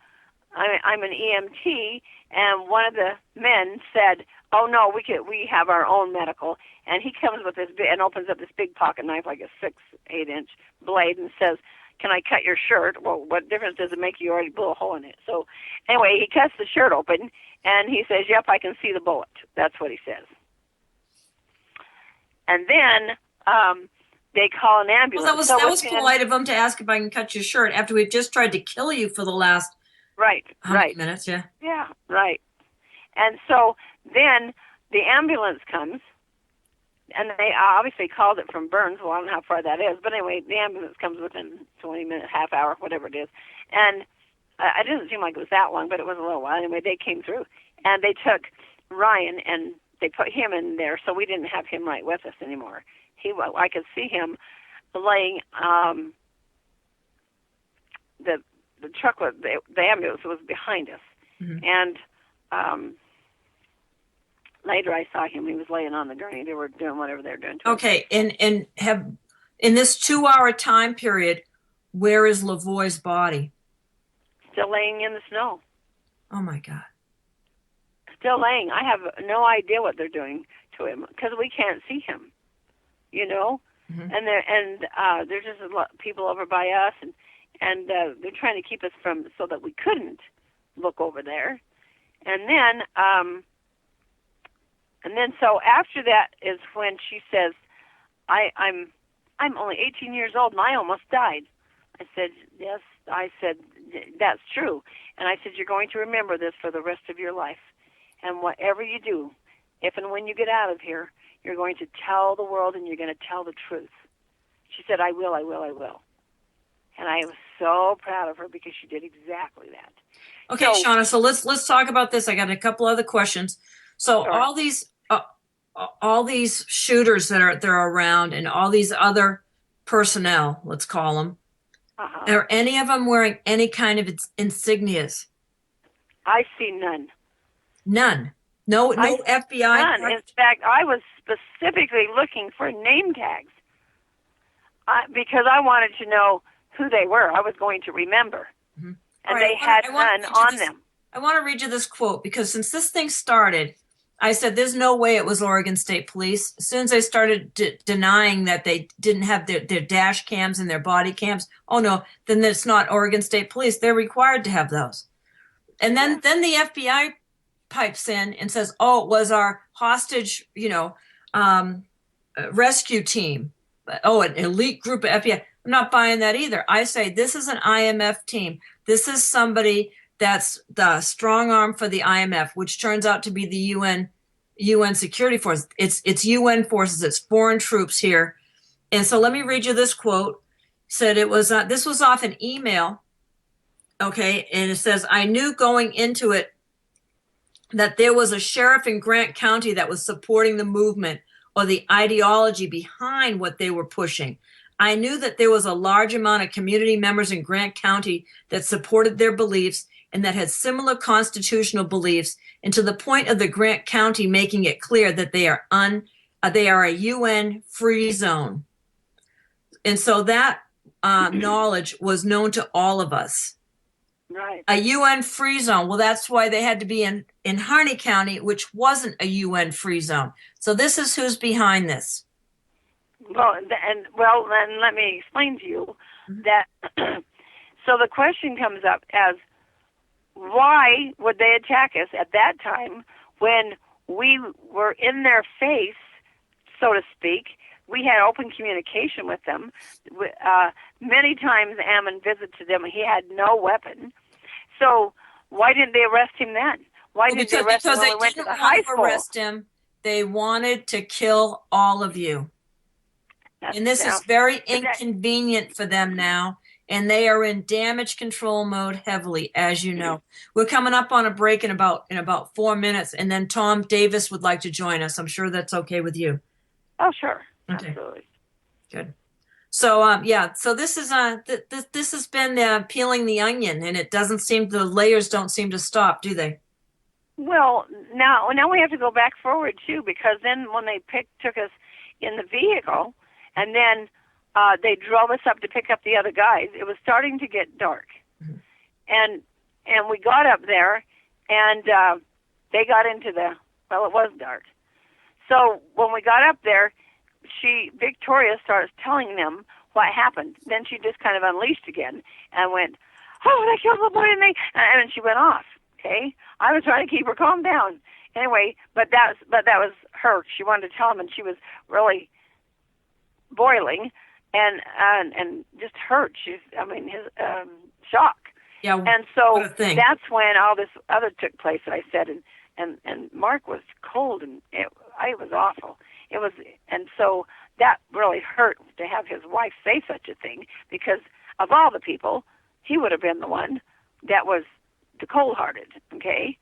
I'm an EMT, and one of the men said, oh no, we have our own medical. And he comes with this and opens up this big pocket knife, like a 6-8 inch blade, and says, can I cut your shirt? Well, what difference does it make? You already blew a hole in it. So anyway, he cuts the shirt open, and he says, yep, I can see the bullet. That's what he says. And then they call an ambulance. Well, that was polite of them to ask if I can cut your shirt after we've just tried to kill you for the last right minutes. Yeah. Yeah, right. And so then the ambulance comes, and they obviously called it from Burns. Well, I don't know how far that is, but anyway, the ambulance comes within 20 minutes, half hour, whatever it is. And it didn't seem like it was that long, but it was a little while. Anyway, they came through, and they took Ryan and they put him in there, so we didn't have him right with us anymore. I could see him laying. The truck was the ambulance was behind us, and later I saw him. He was laying on the gurney. They were doing whatever they were doing. Okay, and have in this 2 hour time period, where is Lavoie's body? Still laying in the snow. Oh my God. Still laying. I have no idea what they're doing to him because we can't see him. And there's just a lot of people over by us, and they're trying to keep us from so that we couldn't look over there. And then so after that is when she says, I'm only 18 years old and I almost died. I said, yes. I said, that's true. And I said, you're going to remember this for the rest of your life. And whatever you do, if and when you get out of here, you're going to tell the world and you're going to tell the truth. She said, I will. And I was so proud of her because she did exactly that. Okay, Shauna, so let's talk about this. I got a couple other questions. So sure. all these shooters that are around and all these other personnel, let's call them, are any of them wearing any kind of insignias? I see none. None. No FBI. None. In fact, I was specifically looking for name tags because I wanted to know who they were. I was going to remember. And they had none on them. I want to read you this quote because since this thing started, I said, there's no way it was Oregon State Police. As soon as I started denying that they didn't have their dash cams and their body cams, oh no, then it's not Oregon State Police. They're required to have those. And then the FBI pipes in and says, oh, it was our hostage, rescue team. Oh, an elite group of FBI. I'm not buying that either. I say this is an IMF team. This is somebody that's the strong arm for the IMF, which turns out to be the UN security force. It's UN forces. It's foreign troops here. And so let me read you this quote. Said it was this was off an email. Okay, and it says, I knew going into it that there was a sheriff in Grant County that was supporting the movement or the ideology behind what they were pushing. I knew that there was a large amount of community members in Grant County that supported their beliefs and that had similar constitutional beliefs, and to the point of the Grant County making it clear that they are a UN free zone. And so that knowledge was known to all of us. Right. A UN free zone. Well, that's why they had to be in Harney County, which wasn't a UN free zone. So this is who's behind this. Well, then let me explain to you that. So the question comes up as, why would they attack us at that time when we were in their face, so to speak? We had open communication with them. Many times Ammon visited them. He had no weapon. So why didn't they arrest him then? Why didn't they arrest him when we went to the high school? Arrest him. They wanted to kill all of you. And this is very inconvenient for them now. And they are in damage control mode heavily, as you know. We're coming up on a break in about 4 minutes, and then Tom Davis would like to join us. I'm sure that's okay with you. Oh, sure. Okay. Absolutely. Good. So so this is this has been peeling the onion, and it doesn't seem, the layers don't seem to stop, do they? Well, now we have to go back forward too, because then when they took us in the vehicle, and then they drove us up to pick up the other guys, it was starting to get dark, and we got up there, and they got into it was dark. So when we got up there, Victoria starts telling them what happened. Then she just kind of unleashed again and went, "Oh, they killed the boy," and she went off. Okay, I was trying to keep her calm down. Anyway, but that was her. She wanted to tell him, and she was really boiling and just hurt. His shock. Yeah. And so that's when all this other took place. I said, and Mark was cold, and it was awful. It was, and so that really hurt to have his wife say such a thing, because of all the people, he would have been the one that was the cold-hearted. Okay.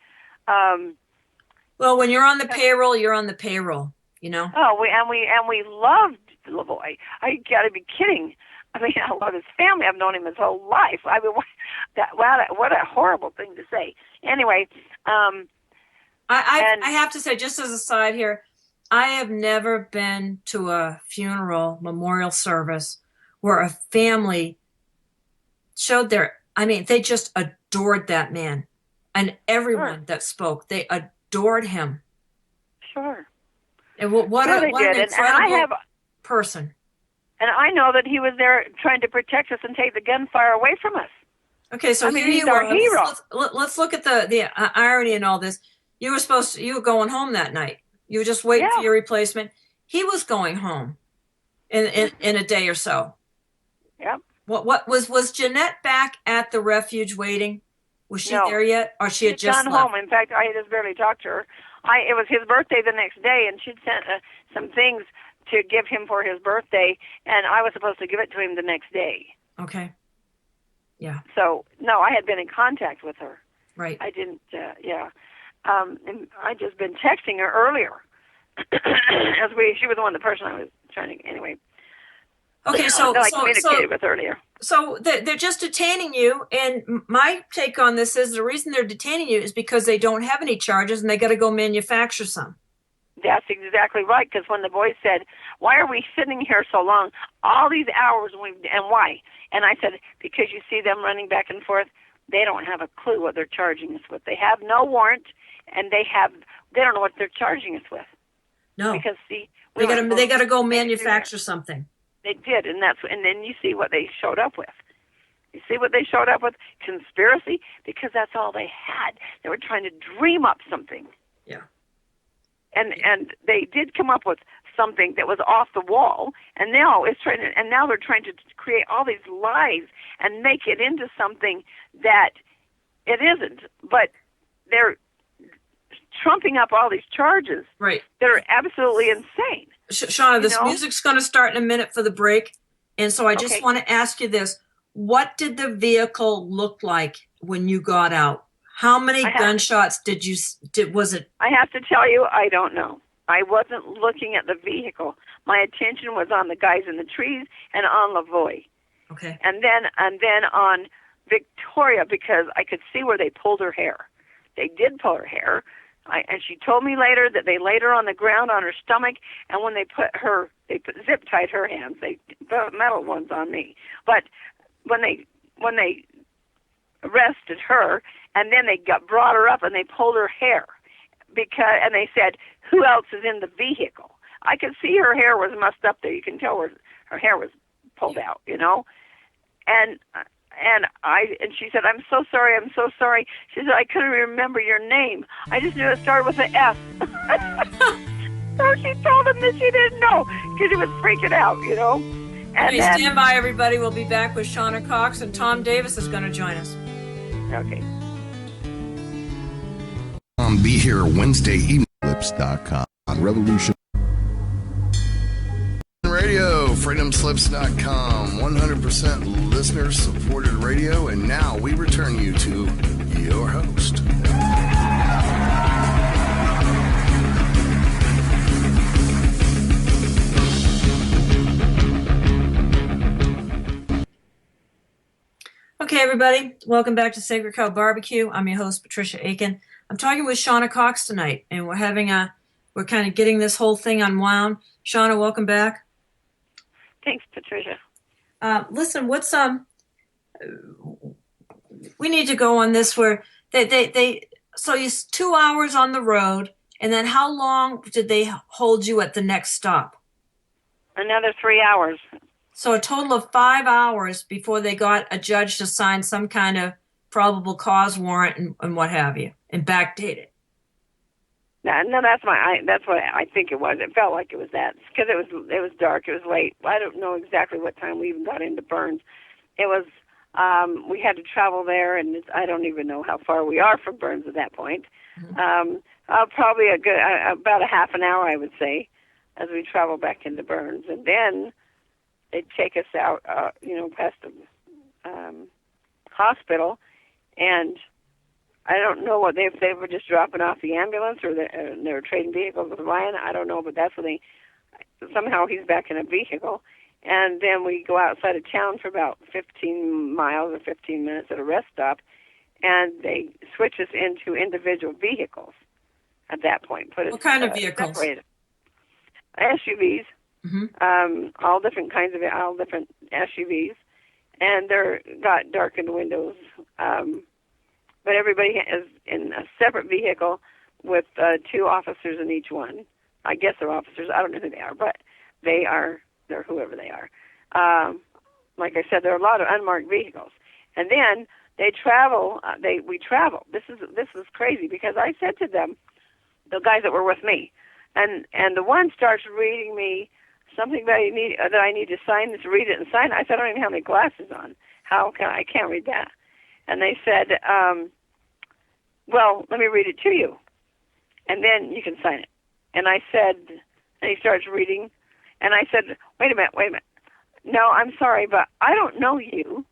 Well, when you're on the payroll, you're on the payroll. You know. Oh, we loved Lavoie. I got to be kidding. I mean, I love his family. I've known him his whole life. I mean, what a horrible thing to say. Anyway, I have to say, just as a side here, I have never been to a funeral memorial service where a family showed they just adored that man, and everyone that spoke, they adored him. Sure. And what an incredible person. And I know that he was there trying to protect us and take the gunfire away from us. Okay, so here he's our hero. Let's look at the irony in all this. You were going home that night. You were just waiting for your replacement. He was going home in a day or so. Yep. What was Jeanette back at the refuge waiting? Was she there yet, or she had just gone left? home? In fact, I just barely talked to her. It was his birthday the next day, and she'd sent some things to give him for his birthday, and I was supposed to give it to him the next day. Okay. Yeah. So no, I had been in contact with her. Right. I didn't. And I just been texting her earlier, she was the person I was trying to anyway. Okay, so I communicated with earlier. So they're just detaining you, and my take on this is the reason they're detaining you is because they don't have any charges, and they got to go manufacture some. That's exactly right. Because when the boys said, "Why are we sitting here so long, all these hours, and why?" And I said, "Because you see them running back and forth. they don't have a clue what they're charging us with. They have no warrant, and they don't know what they're charging us with. No, Because see, they got to go manufacture something. They did, and then you see what they showed up with. You see what they showed up with? Conspiracy, because that's all they had. They were trying to dream up something. Yeah. And they did come up with something that was off the wall, and now they're trying to create all these lies and make it into something that it isn't. But they're trumping up all these charges. Right. That are absolutely insane. Shauna, this music's going to start in a minute for the break, and so I just want to ask you this. What did the vehicle look like when you got out? How many gunshots was it? I have to tell you, I don't know. I wasn't looking at the vehicle. My attention was on the guys in the trees and on Lavoie. Okay. And then on Victoria, because I could see where they pulled her hair. They did pull her hair. And she told me later that they laid her on the ground on her stomach, and when they zip tied her hands. They put metal ones on me. But when they arrested her, and then they brought her up and they pulled her hair, and they said, "Who else is in the vehicle?" I could see her hair was mussed up there. You can tell where her hair was pulled out, And she said, "I'm so sorry. I'm so sorry." She said, "I couldn't remember your name. I just knew it started with an F." So she told him that she didn't know because he was freaking out, And then, stand by, everybody. We'll be back with Shauna Cox, and Tom Davis is going to join us. Okay. Be here Wednesday evening. Clips.com. Revolution Radio, freedomslips.com, 100% listener supported radio, and now we return you to your host. Okay, everybody, welcome back to Sacred Cow Barbecue. I'm your host, Patricia Aiken. I'm talking with Shauna Cox tonight, and we're kind of getting this whole thing unwound. Shauna, welcome back. Thanks, Patricia. Listen, we need to go on this where so you 2 hours on the road, and then how long did they hold you at the next stop? Another 3 hours. So a total of 5 hours before they got a judge to sign some kind of probable cause warrant and what have you, and backdate it. No, that's what I think it was. It felt like it was that because it was dark. It was late. I don't know exactly what time we even got into Burns. It was we had to travel there, and I don't even know how far we are from Burns at that point. Mm-hmm. Probably about a half an hour, I would say, as we travel back into Burns, and then they'd take us out, past the hospital, and I don't know if they were just dropping off the ambulance or they were trading vehicles with Ryan. I don't know, but that's when somehow he's back in a vehicle. And then we go outside of town for about 15 miles or 15 minutes at a rest stop, and they switch us into individual vehicles at that point. What kind of vehicles? Separated. SUVs, all different SUVs, and they're got darkened windows. But everybody is in a separate vehicle with 2 officers in each one. I guess they're officers. I don't know who they are, but they're whoever they are. Like I said, there are a lot of unmarked vehicles. And then they travel. We travel. This was crazy because I said to them, the guys that were with me, and the one starts reading me something that I need to sign. To read it and sign. I said, I don't even have any glasses on. I can't read that. And they said, well, let me read it to you, and then you can sign it. And I said, and he starts reading, and I said, wait a minute. No, I'm sorry, but I don't know you,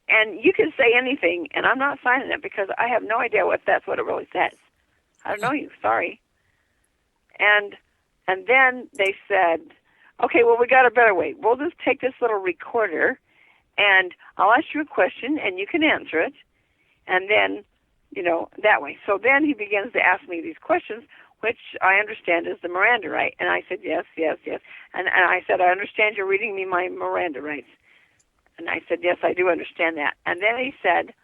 and you can say anything, and I'm not signing it because I have no idea that's what it really says. I don't know you, sorry. And then they said, okay, well, we got a better way. We'll just take this little recorder, and I'll ask you a question, and you can answer it, and then, that way. So then he begins to ask me these questions, which I understand is the Miranda right. And I said, yes. And I said, I understand you're reading me my Miranda rights. And I said, yes, I do understand that. And then he said,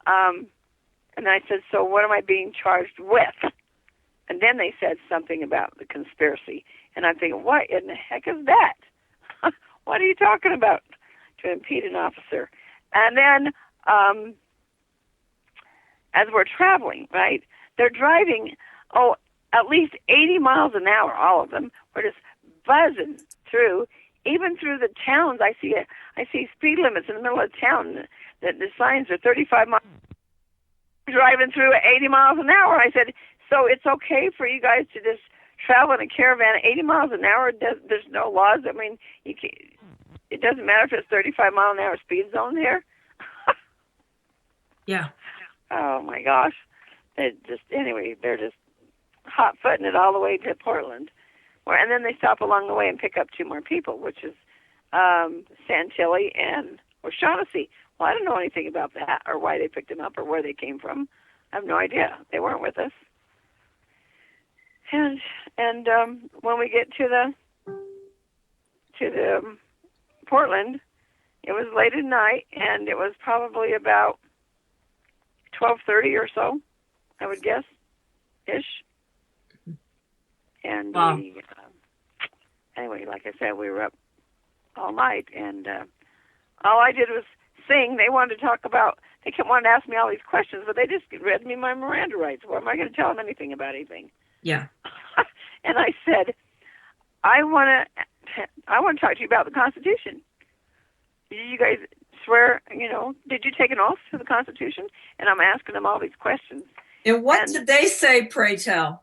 And I said, so what am I being charged with? And then they said something about the conspiracy. And I'm thinking, what in the heck is that? What are you talking about? To impede an officer. And then as we're traveling, right, they're driving, at least 80 miles an hour, all of them. We're just buzzing through. Even through the towns, I see speed limits in the middle of town. The signs are 35 miles. Driving through at 80 miles an hour. I said, so it's okay for you guys to just travel in a caravan at 80 miles an hour? There's no laws? I mean, it doesn't matter if it's 35 mile an hour speed zone there? Yeah. Oh, my gosh. Anyway, they're just hot-footing it all the way to Portland. And then they stop along the way and pick up 2 more people, which is Santilli and O'Shaughnessy. Well, I don't know anything about that or why they picked them up or where they came from. I have no idea. They weren't with us. And when we get to the Portland, it was late at night, and it was probably about 12:30 or so, I would guess, ish. And wow. Anyway, like I said, we were up all night, and all I did was sing. They wanted to talk about, they kept wanting to ask me all these questions, but they just read me my Miranda rights. Well, am I going to tell them anything about anything? Yeah. And I said, I want to talk to you about the Constitution. Did you guys swear, did you take an oath to the Constitution? And I'm asking them all these questions. And what did they say, pray tell?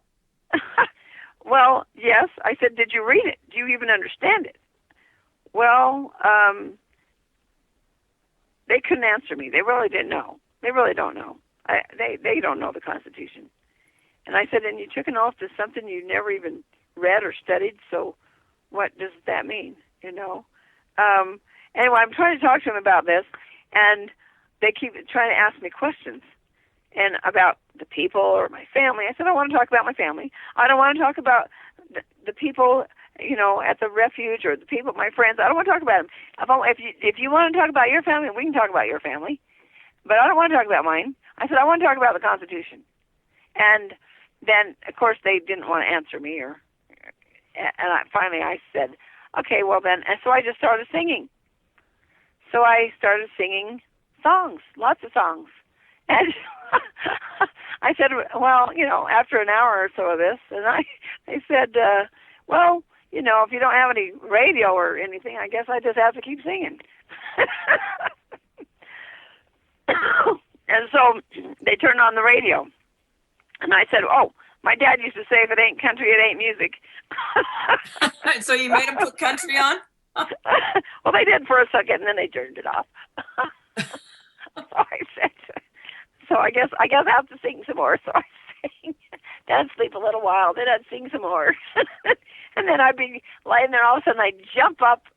Well, yes. I said, did you read it? Do you even understand it? Well, they couldn't answer me. They really didn't know. They really don't know. They don't know the Constitution. And I said, and you took an oath to something you never even read or studied, so what does that mean, Anyway, I'm trying to talk to them about this, and they keep trying to ask me questions and about the people or my family. I said, I want to talk about my family. I don't want to talk about the people, at the refuge or the people, my friends. I don't want to talk about them. If you want to talk about your family, we can talk about your family. But I don't want to talk about mine. I said, I want to talk about the Constitution. And then, of course, they didn't want to answer me. Finally I said, okay, well then. And so I just started singing. So I started singing songs, lots of songs. And I said, well, after an hour or so of this, and I said, well, if you don't have any radio or anything, I guess I just have to keep singing. And so they turned on the radio. And I said, oh, my dad used to say, if it ain't country, it ain't music. So you made them put country on? Well, they did for a second, and then they turned it off. So I guess I have to sing some more. So I sang. Then I'd sleep a little while. Then I'd sing some more. And then I'd be laying there. All of a sudden, I'd jump up,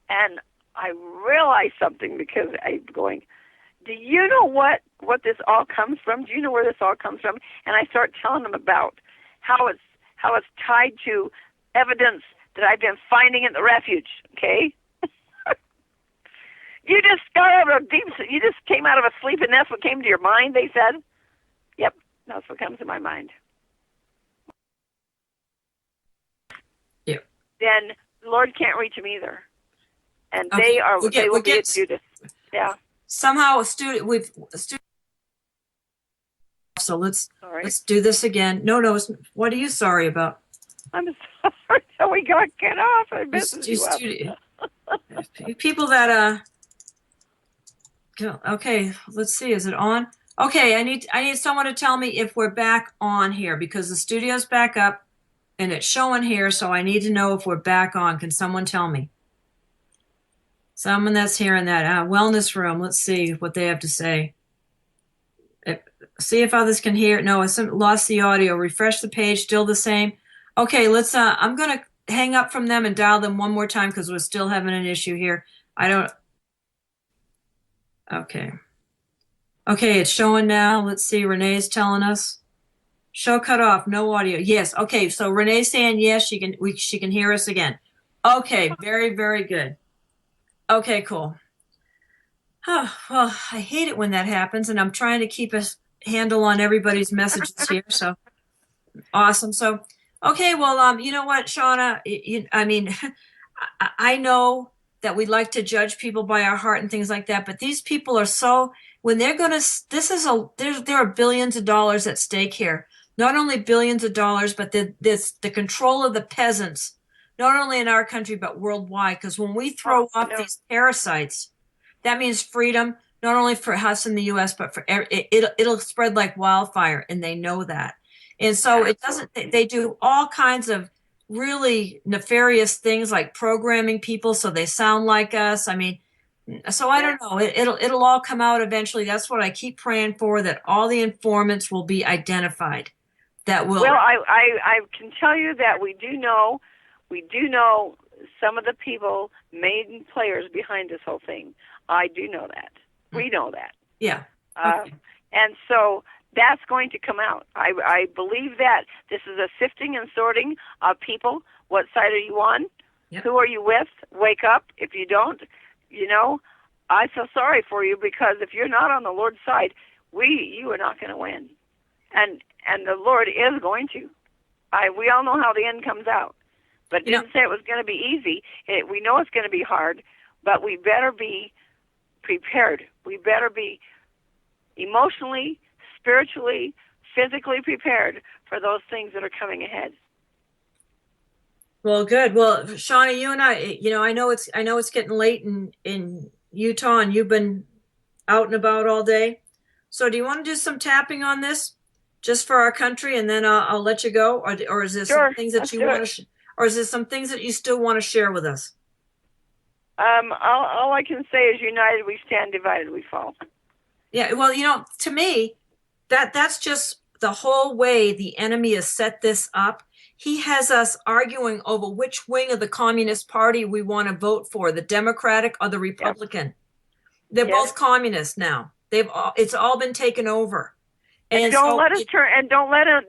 and I realized something because I'm going, do you know what this all comes from? Do you know where this all comes from? And I start telling them about how it's tied to evidence that I've been finding in the refuge. Okay, you just came out of a sleep, and that's what came to your mind. They said, "Yep, that's what comes to my mind." Yep. Then the Lord can't reach them either, and okay. they will get Judas. Yeah. Somehow so let's do this again. No, what are you sorry about? I'm sorry that we got cut off. I missed you up. People that okay, let's see, is it on? Okay, I need someone to tell me if we're back on here because the studio's back up and it's showing here, so I need to know if we're back on. Can someone tell me? Someone that's here in that wellness room. Let's see what they have to say. See if others can hear. No, I lost the audio. Refresh the page. Still the same. Okay, let's. I'm gonna hang up from them and dial them one more time because we're still having an issue here. Okay. Okay, it's showing now. Let's see. Renee's telling us. Show cut off. No audio. Yes. Okay. So Renee's saying yes. She can hear us again. Okay. Very, very good. Okay, cool. Oh, well, I hate it when that happens, and I'm trying to keep a handle on everybody's messages here. So awesome. So, okay, well, you know what, Shauna? I mean, I know that we like to judge people by our heart and things like that, but these people are so when they're gonna. This is there are billions of dollars at stake here. Not only billions of dollars, but the control of the peasants, not only in our country but worldwide. Because when we throw off these parasites, that means freedom, not only for us in the U.S. but for it'll spread like wildfire, and they know that. And so it doesn't. They do all kinds of really nefarious things like programming people so they sound like us. I mean, so I don't know. It'll all come out eventually. That's what I keep praying for, that all the informants will be identified. That will. Well, I can tell you that we do know some of the people, main players behind this whole thing. I do know that. We know that. Yeah. Okay. And so that's going to come out. I believe that this is a sifting and sorting of people. What side are you on? Yep. Who are you with? Wake up. If you don't, I feel sorry for you, because if you're not on the Lord's side, you are not going to win. And the Lord is going to. We all know how the end comes out. But didn't say it was going to be easy. We know it's going to be hard, but we better be prepared. We better be emotionally, spiritually, physically prepared for those things that are coming ahead. Well, good. Well, Shauna, you and I know it's getting late in Utah, and you've been out and about all day. So do you want to do some tapping on this just for our country, and then I'll let you go? Or is there some things that you want to or is there some things that you still want to share with us? All I can say is, united we stand, divided we fall. Yeah, well, to me, that's just the whole way the enemy has set this up. He has us arguing over which wing of the Communist Party we want to vote for, the Democratic or the Republican. Yep. They're both communists now. It's all been taken over. And don't let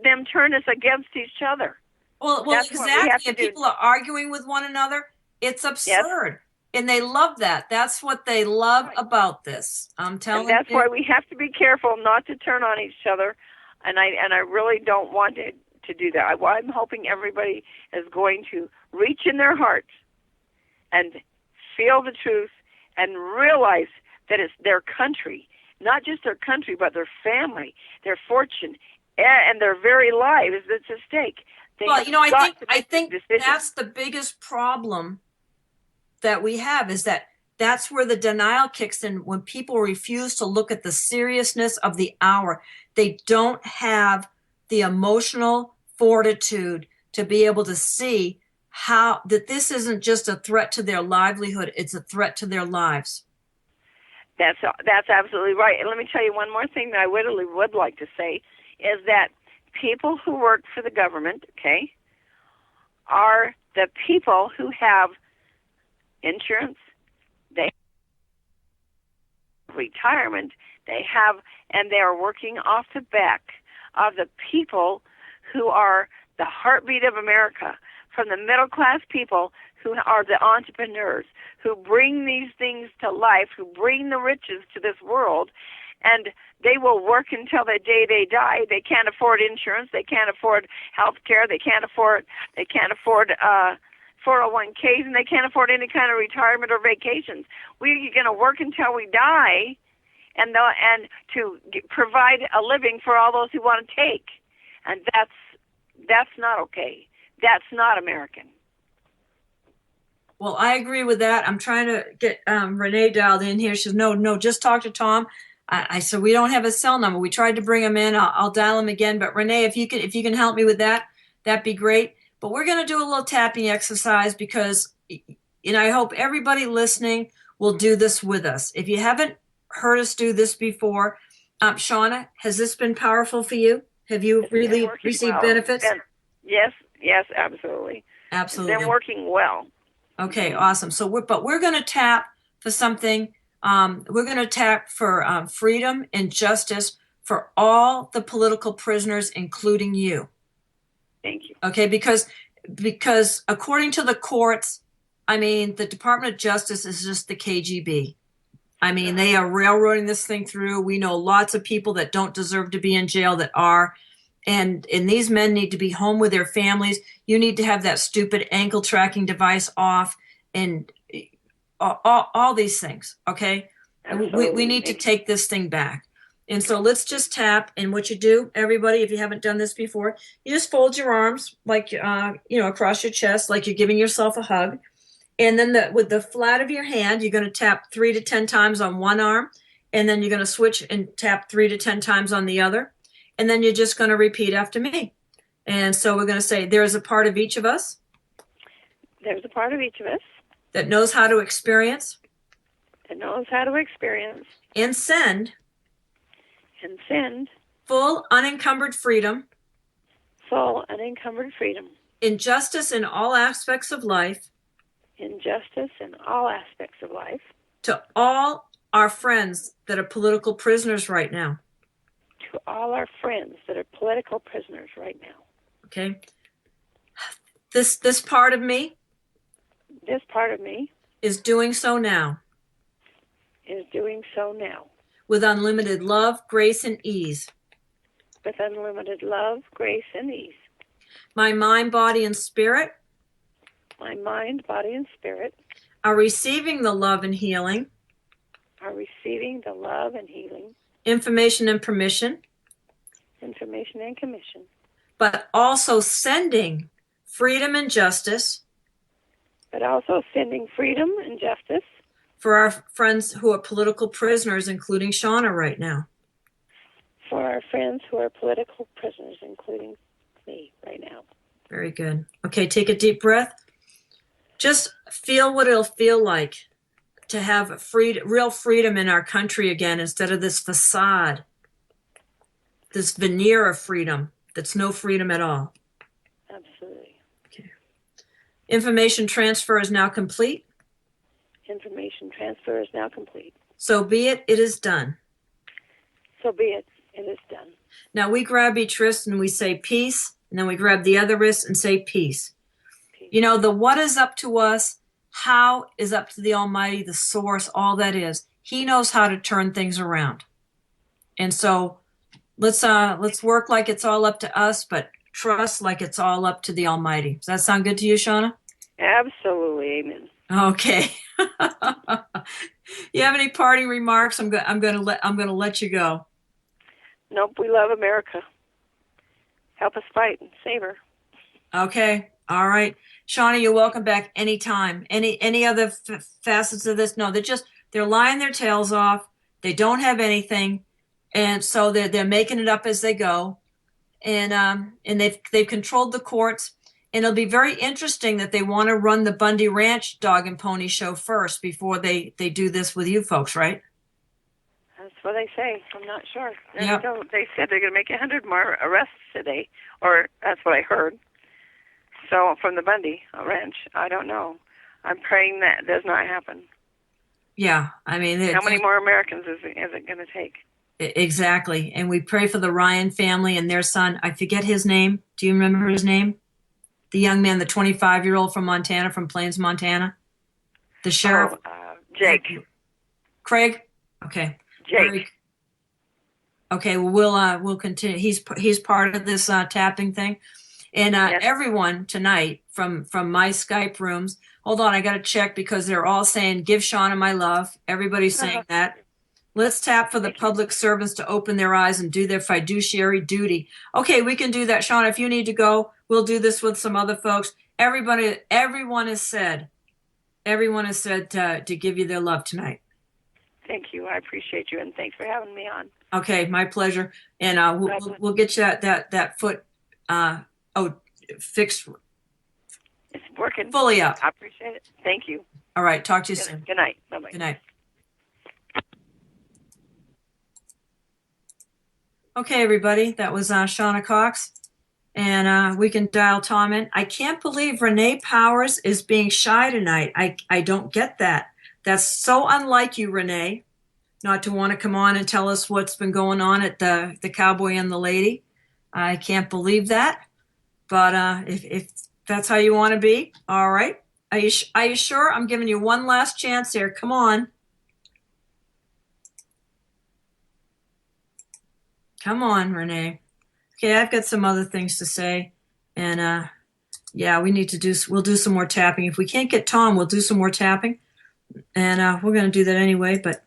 them turn us against each other. Well, exactly. And people are arguing with one another. It's absurd. Yes. And they love that. That's what they love about this. I'm telling you. And that's why we have to be careful not to turn on each other. And I really don't want to do that. I'm hoping everybody is going to reach in their heart and feel the truth and realize that it's their country, not just their country, but their family, their fortune, and their very lives that's at stake. I think that's the biggest problem that we have, is that's where the denial kicks in, when people refuse to look at the seriousness of the hour. They don't have the emotional fortitude to be able to see how that this isn't just a threat to their livelihood, it's a threat to their lives. That's absolutely right. And let me tell you one more thing that I would like to say, is that people who work for the government, are the people who have insurance, they have retirement, and they are working off the back of the people who are the heartbeat of America, from the middle class people who are the entrepreneurs, who bring these things to life, who bring the riches to this world, and they will work until the day they die. They can't afford insurance, they can't afford health care, they can't afford 401ks, and they can't afford any kind of retirement or vacations. We're going to work until we die, and to provide a living for all those who want to take, and that's not okay. That's not American. Well, I agree with that. I'm trying to get Renee dialed in here. She says, no, just talk to Tom. I said, we don't have a cell number. We tried to bring him in. I'll dial him again. But Renee, if you can help me with that, that'd be great. But we're going to do a little tapping exercise, because, I hope everybody listening will do this with us. If you haven't heard us do this before, Shauna, has this been powerful for you? Have you really received benefits? Yes, absolutely. Absolutely. It's been working well. Okay, awesome. So we're going to tap for something. We're going to tap for freedom and justice for all the political prisoners, including you. Thank you. Okay, because according to the courts, the Department of Justice is just the KGB. I mean, they are railroading this thing through. We know lots of people that don't deserve to be in jail that are. And these men need to be home with their families. You need to have that stupid ankle tracking device off and all these things, okay? We need to take this thing back. And so let's just tap. And what you do, everybody, if you haven't done this before, you just fold your arms like, across your chest, like you're giving yourself a hug. And then with the flat of your hand, you're going to tap 3 to 10 times on one arm. And then you're going to switch and tap 3 to 10 times on the other. And then you're just going to repeat after me. And so we're going to say, there is a part of each of us. There's a part of each of us. That knows how to experience. That knows how to experience. And send. And send. Full unencumbered freedom. Full unencumbered freedom. Injustice in all aspects of life. Injustice in all aspects of life. To all our friends that are political prisoners right now. To all our friends that are political prisoners right now. Okay. This part of me. This part of me. Is doing so now. Is doing so now. With unlimited love, grace, and ease. With unlimited love, grace, and ease. My mind, body, and spirit. My mind, body, and spirit. Are receiving the love and healing. Are receiving the love and healing. Information and permission. Information and commission. But also sending freedom and justice. But also sending freedom and justice. For our friends who are political prisoners, including Shauna right now. For our friends who are political prisoners, including me right now. Very good. Okay, take a deep breath. Just feel what it'll feel like to have real freedom in our country again instead of this facade, this veneer of freedom that's no freedom at all. Absolutely. Okay. Information transfer is now complete. Information transfer is now complete. So be it, it is done. So be it, it is done. Now we grab each wrist and we say peace, and then we grab the other wrist and say peace. You know, the what is up to us, how is up to the Almighty, the source, all that is. He knows how to turn things around. And so let's work like it's all up to us, but trust like it's all up to the Almighty. Does that sound good to you, Shauna? Absolutely, amen. Okay. You have any parting remarks? I'm going to let you go. Nope, we love America. Help us fight and save her. Okay. All right. Shauna, you're welcome back anytime. Any other facets of this? No, they're lying their tails off. They don't have anything. And so they're making it up as they go. And they've controlled the courts. And it'll be very interesting that they want to run the Bundy Ranch dog and pony show first before they do this with you folks, right? That's what they say. I'm not sure. Yep. They said they're going to make 100 more arrests today, or that's what I heard. So from the Bundy Ranch, I don't know. I'm praying that does not happen. Yeah, I mean, how many more Americans is it going to take? Exactly, and we pray for the Ryan family and their son. I forget his name. Do you remember his name? The young man, the 25-year-old from Montana, from Plains, Montana. The sheriff. Jake. Craig. Okay. Jake. Okay. Well, we'll continue. He's part of this tapping thing. And yes. Everyone tonight from my Skype rooms, hold on, I got to check because they're all saying, give Shauna my love. Everybody's saying that. Let's tap for the public servants to open their eyes and do their fiduciary duty. Okay, we can do that. Shauna, if you need to go, we'll do this with some other folks. Everyone has said to give you their love tonight. Thank you. I appreciate you, and thanks for having me on. Okay, my pleasure. And we'll get you that foot fixed. It's working. Fully up. I appreciate it. Thank you. All right. Talk to you soon. Good night. Bye-bye. Good night. Okay, everybody. That was Shauna Cox. And we can dial Tom in. I can't believe Renee Powers is being shy tonight. I don't get that. That's so unlike you, Renee, not to want to come on and tell us what's been going on at the Cowboy and the Lady. I can't believe that. But if that's how you want to be, all right. Are you sure? I'm giving you one last chance here. Come on. Come on, Renee. Okay, I've got some other things to say. And yeah, we'll do some more tapping. If we can't get Tom, we'll do some more tapping. And we're going to do that anyway. But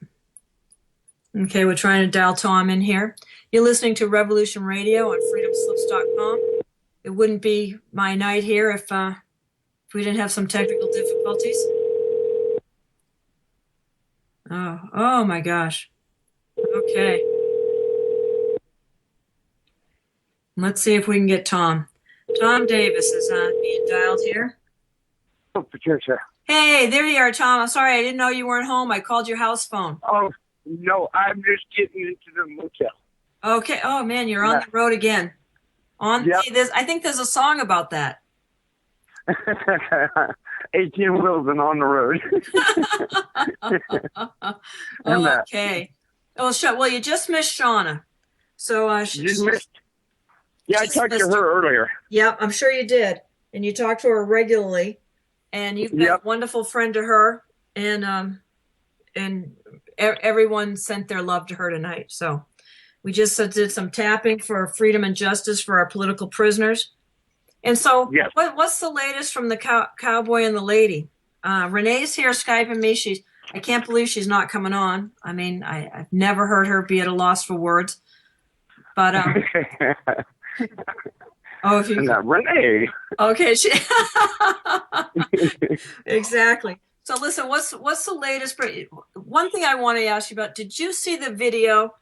okay, we're trying to dial Tom in here. You're listening to Revolution Radio on freedomslips.com. It wouldn't be my night here if we didn't have some technical difficulties. Oh my gosh. Okay. Let's see if we can get Tom. Tom Davis is being dialed here. Oh, Patricia. Hey, there you are, Tom. I'm sorry, I didn't know you weren't home. I called your house phone. Oh, no, I'm just getting into the motel. Okay. Oh man, you're on the road again. Yep. I think there's a song about that. 18 wheels and on the road. Okay. Well, you just missed Shauna. So You missed. Yeah, I just talked to missed her earlier. Yep, I'm sure you did. And you talk to her regularly. And you've been a wonderful friend to her. And everyone sent their love to her tonight. So we just did some tapping for freedom and justice for our political prisoners. And so what's the latest from the cowboy and the lady? Renee's here Skyping me. I can't believe she's not coming on. I mean, I've never heard her be at a loss for words. But if you Renee. Okay, exactly. So listen, what's the latest? One thing I want to ask you about: did you see the video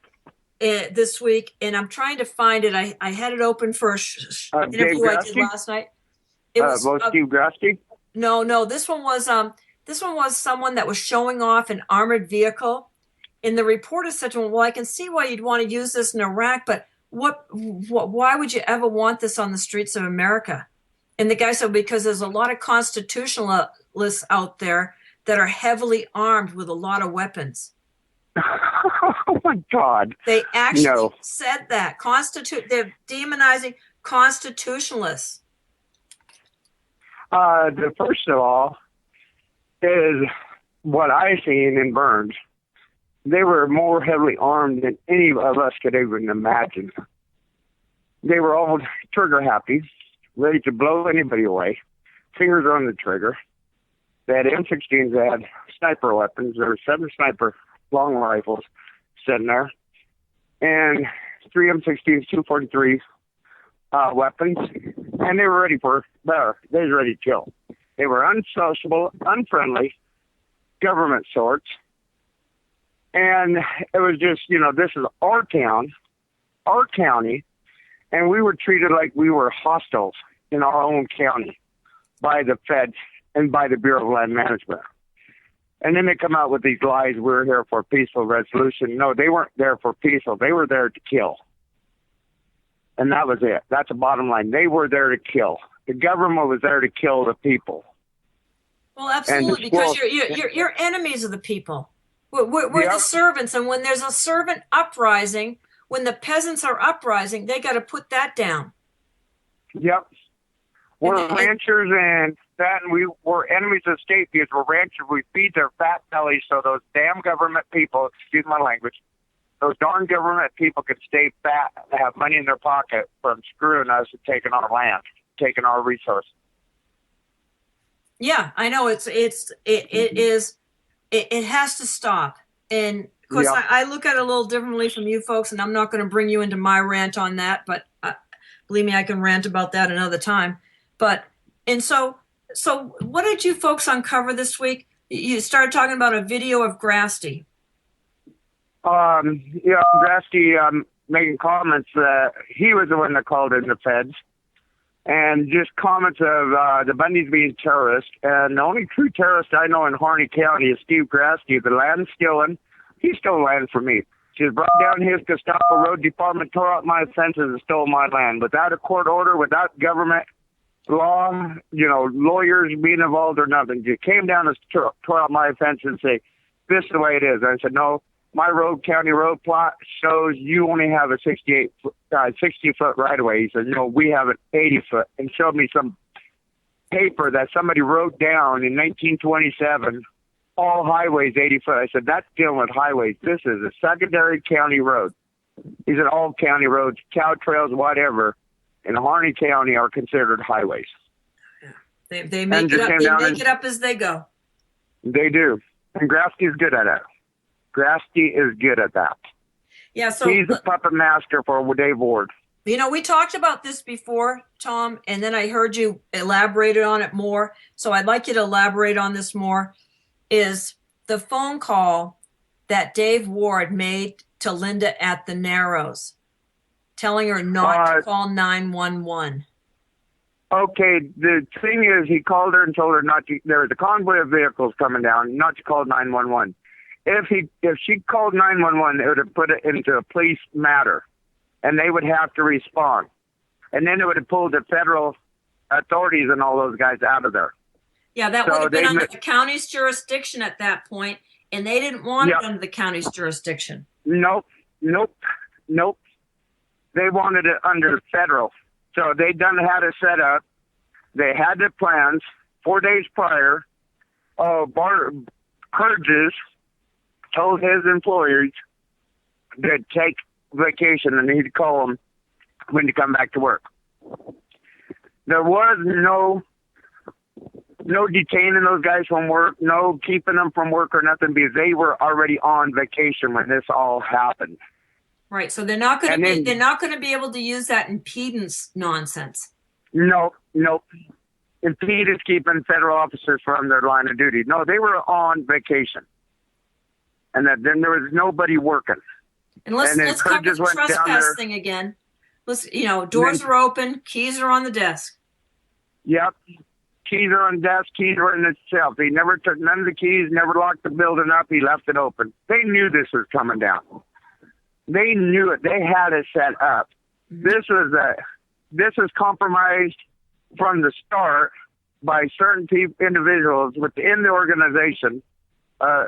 this week? And I'm trying to find it. I had it open for an interview I did last night. It was Steve Grasky? No. This one was someone that was showing off an armored vehicle. And the reporter said to him, "Well, I can see why you'd want to use this in Iraq, but why would you ever want this on the streets of America?" And the guy said, "Because there's a lot of constitutionalists out there that are heavily armed with a lot of weapons." Oh my God. They actually said that. They're demonizing constitutionalists. The first of all is what I seen in Burns. They were more heavily armed than any of us could even imagine. They were all trigger happy, ready to blow anybody away. Fingers on the trigger. They had M16s, they had sniper weapons. There were 7 sniper long rifles sitting there. And 3 M16s, 243 weapons. And they were ready for bear. They were ready to kill. They were unsociable, unfriendly, government sorts. And it was just, this is our town, our county, and we were treated like we were hostiles in our own county by the feds and by the Bureau of Land Management. And then they come out with these lies, we're here for peaceful resolution. No, they weren't there for peaceful. They were there to kill. And that was it. That's the bottom line. They were there to kill. The government was there to kill the people. Well, absolutely, because you're enemies of the people. We're the servants, and when there's a servant uprising, when the peasants are uprising, they got to put that down. Yep. We're ranchers, and we were enemies of the state because we're ranchers. We feed their fat bellies so those damn government people, excuse my language, those darn government people can stay fat and have money in their pocket from screwing us and taking our land, taking our resources. Yeah, I know. It has to stop. And of course, I look at it a little differently from you folks, and I'm not going to bring you into my rant on that, but believe me, I can rant about that another time. So what did you folks uncover this week? You started talking about a video of Grasty. Grasty making comments that he was the one that called in the feds. And just comments of the Bundys being terrorists. And the only true terrorist I know in Harney County is Steve Grasky. The land stealing. He stole land from me. She brought down his Gestapo road department, tore out my fences, and stole my land. Without a court order, without government law, lawyers being involved or nothing. You came down and tore out my fence and say, this is the way it is. I said, no, my county road plot shows you only have a 60-foot right-of-way. He said, we have an 80-foot, and showed me some paper that somebody wrote down in 1927, all highways 80 foot. I said, that's dealing with highways. This is a secondary county road. He said all county roads, cow trails, whatever, in Harney County are considered highways. They make it up. They make it up as they go. They do, and Grasky is good at it. Grasky is good at that. Yeah, so he's the puppet master for Dave Ward. You know, we talked about this before, Tom, and then I heard you elaborated on it more. So I'd like you to elaborate on this more. Is the phone call that Dave Ward made to Linda at the Narrows, telling her not to call 911. Okay, the thing is, he called her and told her not to. There was a convoy of vehicles coming down, not to call 911. If she called 911, it would have put it into a police matter, and they would have to respond, and then it would have pulled the federal authorities and all those guys out of there. Yeah, that would have been under the county's jurisdiction at that point, and they didn't want it under the county's jurisdiction. Nope. They wanted it under federal. So they had it set up. They had the plans 4 days prior. Burgess told his employers to take vacation and he'd call them when to come back to work. There was no detaining those guys from work, no keeping them from work or nothing, because they were already on vacation when this all happened. Right, so they're not going to be able to use that impedance nonsense. Nope. Impedance keeping federal officers from their line of duty. No, they were on vacation, and then there was nobody working. And let's cover the trespass thing again. Doors are open, keys are on the desk. Yep, keys are on the desk. Keys are in itself. He never took none of the keys. Never locked the building up. He left it open. They knew this was coming down. They knew it. They had it set up. Mm-hmm. This was compromised from the start by certain individuals within the organization,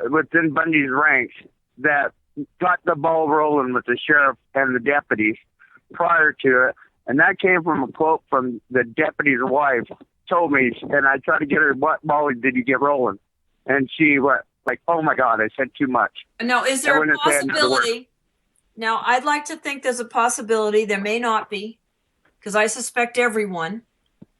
within Bundy's ranks, that got the ball rolling with the sheriff and the deputies prior to it. And that came from a quote from the deputy's wife. Told me, and I tried to get her, what ball did you get rolling? And she went like, "Oh my God, I said too much." Now, is there a possibility? Now, I'd like to think there's a possibility. There may not be, because I suspect everyone.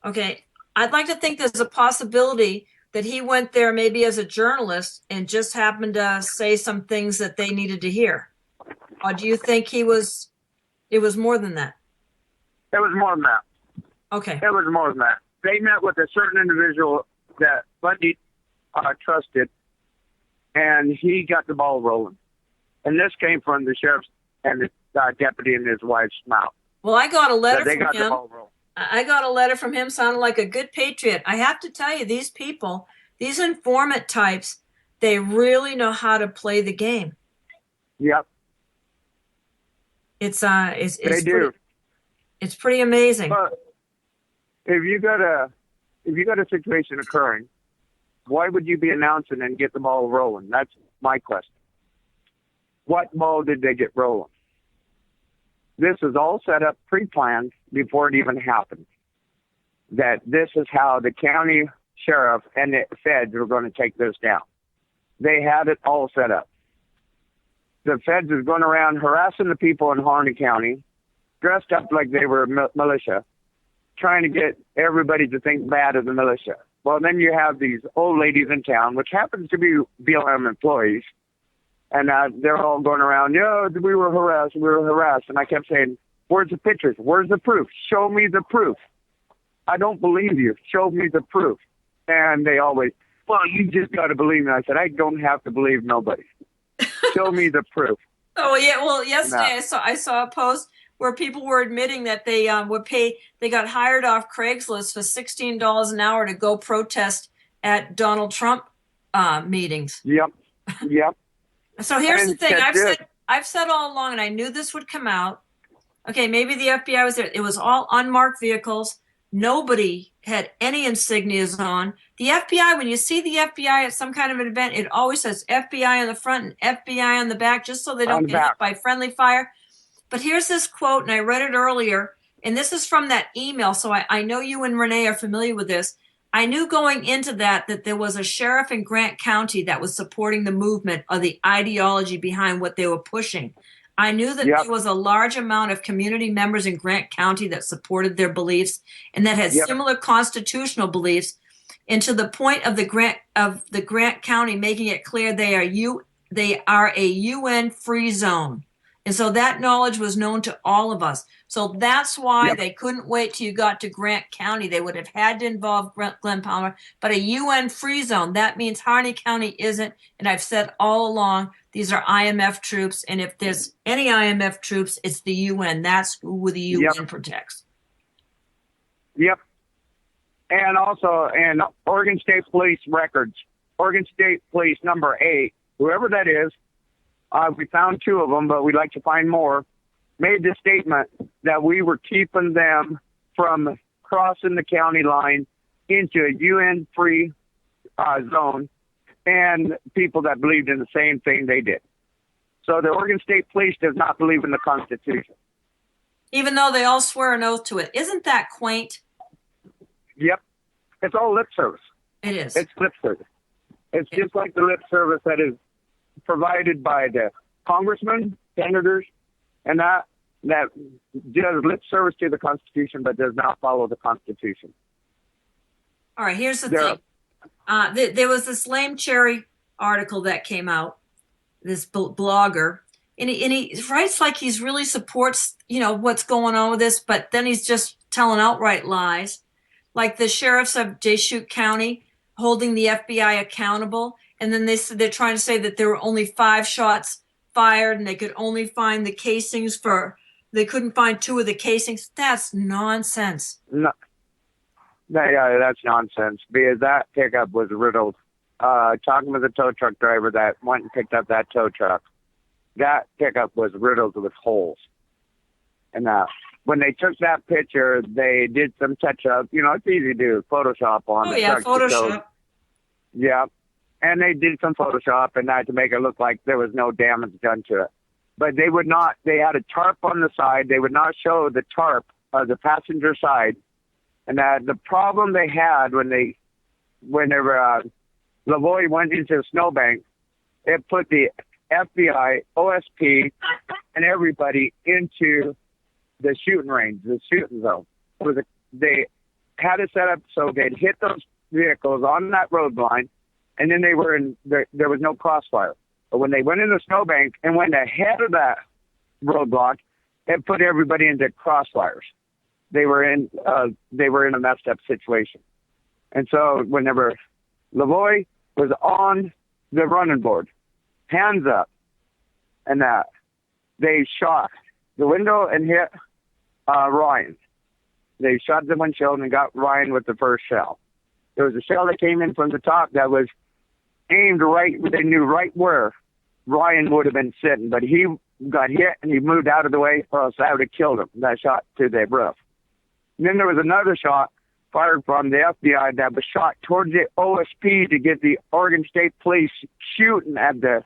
Okay, I'd like to think there's a possibility that he went there maybe as a journalist and just happened to say some things that they needed to hear. Or do you think it was more than that? It was more than that. Okay. It was more than that. They met with a certain individual that Bundy trusted, and he got the ball rolling. And this came from the sheriff's and the deputy and his wife's mouth. Well, I got a letter from him. The ball rolling. I got a letter from him, sounded like a good patriot. I have to tell you, these people, these informant types, they really know how to play the game. Yep. They do. It's pretty amazing. But if you got a situation occurring, why would you be announcing and get the ball rolling? That's my question. What ball did they get rolling? This is all set up, pre-planned before it even happened. That this is how the county sheriff and the feds were going to take this down. They had it all set up. The feds was going around harassing the people in Harney County, dressed up like they were militia, trying to get everybody to think bad of the militia. Well, then you have these old ladies in town, which happens to be BLM employees, and they're all going around, we were harassed. And I kept saying, where's the pictures? Where's the proof? Show me the proof. I don't believe you. Show me the proof. And they always, well, you just got to believe me. I said, I don't have to believe nobody. Show me the proof. Oh, yeah. Well, yesterday I saw a post where people were admitting that they they got hired off Craigslist for $16 an hour to go protest at Donald Trump meetings. Yep. So here's the thing. I've said all along, and I knew this would come out. Okay, maybe the FBI was there. It was all unmarked vehicles. Nobody had any insignias on. The FBI, when you see the FBI at some kind of an event, it always says FBI on the front and FBI on the back, just so they don't get hit by friendly fire. But here's this quote, and I read it earlier, and this is from that email, so I know you and Renee are familiar with this. I knew going into that there was a sheriff in Grant County that was supporting the movement or the ideology behind what they were pushing. I knew that Yep. there was a large amount of community members in Grant County that supported their beliefs and that had Yep. similar constitutional beliefs, and to the point of the Grant County making it clear they are a UN free zone. And so that knowledge was known to all of us. So that's why Yep. they couldn't wait till you got to Grant County. They would have had to involve Glenn Palmer, but a UN free zone, that means Harney County isn't. And I've said all along, these are IMF troops. And if there's any IMF troops, it's the UN. That's who the UN Yep. protects. Yep. And also, in Oregon State Police records, Oregon State Police number 8, whoever that is, we found 2 of them, but we'd like to find more, made the statement that we were keeping them from crossing the county line into a UN-free zone and people that believed in the same thing they did. So the Oregon State Police does not believe in the Constitution. Even though they all swear an oath to it. Isn't that quaint? Yep. It's all lip service. It is. It's lip service. It's just like the lip service that is provided by the congressmen, senators, and that does lip service to the Constitution but does not follow the Constitution. All right, here's the There- thing. There was this Lame Cherry article that came out, this blogger, and he writes like he's really supports, what's going on with this, but then he's just telling outright lies. Like the sheriffs of Deschutes County holding the FBI accountable, and then they're trying to say that there were only 5 shots fired and they could only find the casings they couldn't find 2 of the casings. That's nonsense. No, that's nonsense because that pickup was riddled. Talking with the tow truck driver that went and picked up that tow truck, that pickup was riddled with holes. And when they took that picture, they did some touch-up. It's easy to do Photoshop on the truck. Photoshop. Yeah. And they did some Photoshop and that to make it look like there was no damage done to it. But they had a tarp on the side. They would not show the tarp of the passenger side. And the problem they had whenever Lavoie went into the snowbank, it put the FBI, OSP, and everybody into the shooting range, the shooting zone. They had it set up so they'd hit those vehicles on that road line, and then there was no crossfire. But when they went in the snowbank and went ahead of that roadblock, it put everybody into crossfires. They were in a messed up situation. And so whenever Lavoie was on the running board, hands up, and they shot the window and hit Ryan. They shot the windshield and got Ryan with the first shell. There was a shell that came in from the top that was aimed right. They knew right where Ryan would have been sitting, but he got hit and he moved out of the way, or else that would have killed him. That shot to the roof. And then there was another shot fired from the FBI that was shot towards the OSP to get the Oregon State Police shooting at the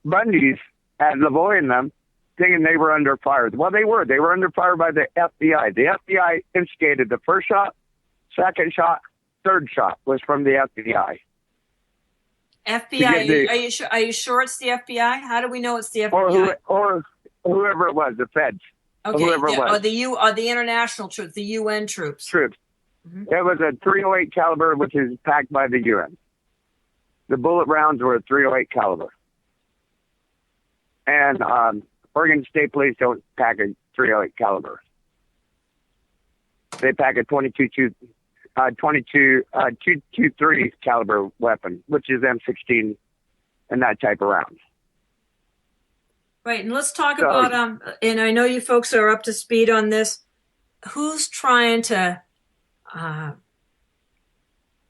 Bundys, at Lavoie and them, thinking they were under fire. Well, they were. They were under fire by the FBI. The FBI instigated the first shot, second shot, third shot was from the FBI. FBI? Are you sure it's the FBI? How do we know it's the FBI? Or whoever it was, the feds. Okay, whoever it was. Or the international troops, the UN troops. Troops. Mm-hmm. It was a .308 caliber, which is packed by the UN. The bullet rounds were a .308 caliber. And Oregon State Police don't pack a .308 caliber. They pack a 223 caliber weapon, which is M16 and that type of round. Right, and let's talk about and I know you folks are up to speed on this. Who's trying to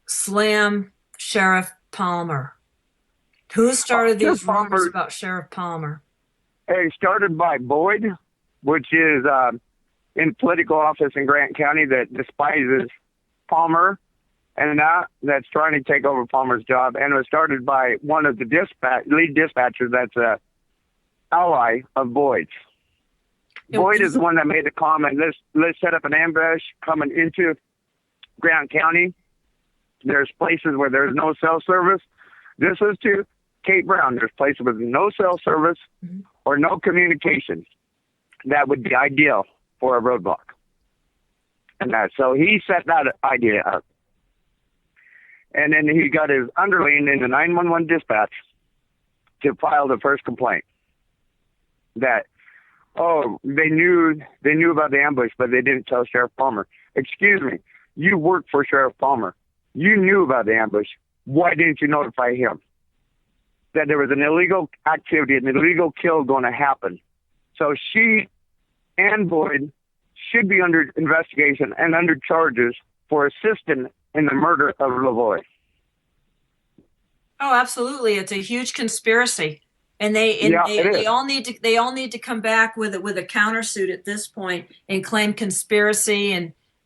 slam Sheriff Palmer? Who started these rumors about Sheriff Palmer? It started by Boyd, which is in political office in Grant County that despises Palmer and that's trying to take over Palmer's job. And it was started by one of the lead dispatchers that's a ally of Boyd's. Boyd is the one that made the comment, let's set up an ambush coming into Grant County. There's places where there's no cell service. This is to Kate Brown. There's places with no cell service or no communication, that would be ideal for a roadblock. And so he set that idea up. And then he got his underling in the 911 dispatch to file the first complaint. That, they knew about the ambush, but they didn't tell Sheriff Palmer. Excuse me, you worked for Sheriff Palmer. You knew about the ambush. Why didn't you notify him that there was an illegal activity, an illegal kill going to happen? So she and Boyd should be under investigation and under charges for assisting in the murder of Lavoie. Oh, absolutely. It's a huge conspiracy. And they all need to come back with a countersuit at this point and claim conspiracy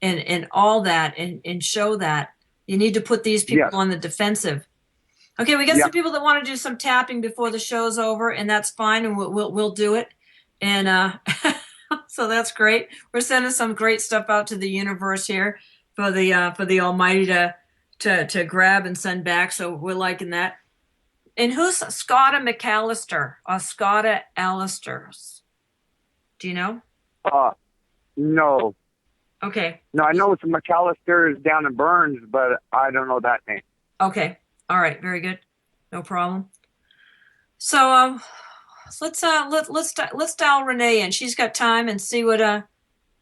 and all that and show that. You need to put these people on the defensive. Okay, we got some people that want to do some tapping before the show's over, and that's fine, and we'll do it. And so that's great. We're sending some great stuff out to the universe here for the Almighty to grab and send back. So we're liking that. And who's Scotta McAllister or Scotta Allister? Do you know? No. Okay. No, I know it's McAllister is down in Burns, but I don't know that name. Okay. All right. Very good. No problem. So let's dial Renee in. She's got time, and see what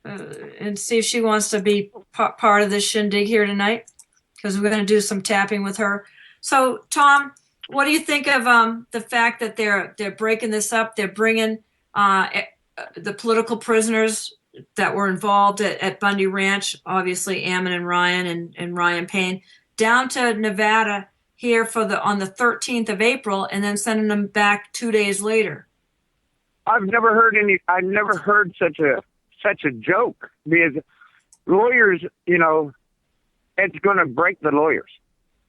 and see if she wants to be part of this shindig here tonight, because we're going to do some tapping with her. So Tom, what do you think of the fact that they're breaking this up? They're bringing the political prisoners that were involved at Bundy Ranch, obviously Ammon and Ryan and Ryan Payne, down to Nevada here on the 13th of April, and then sending them back 2 days later. I've never heard such a joke, because lawyers, it's going to break the lawyers,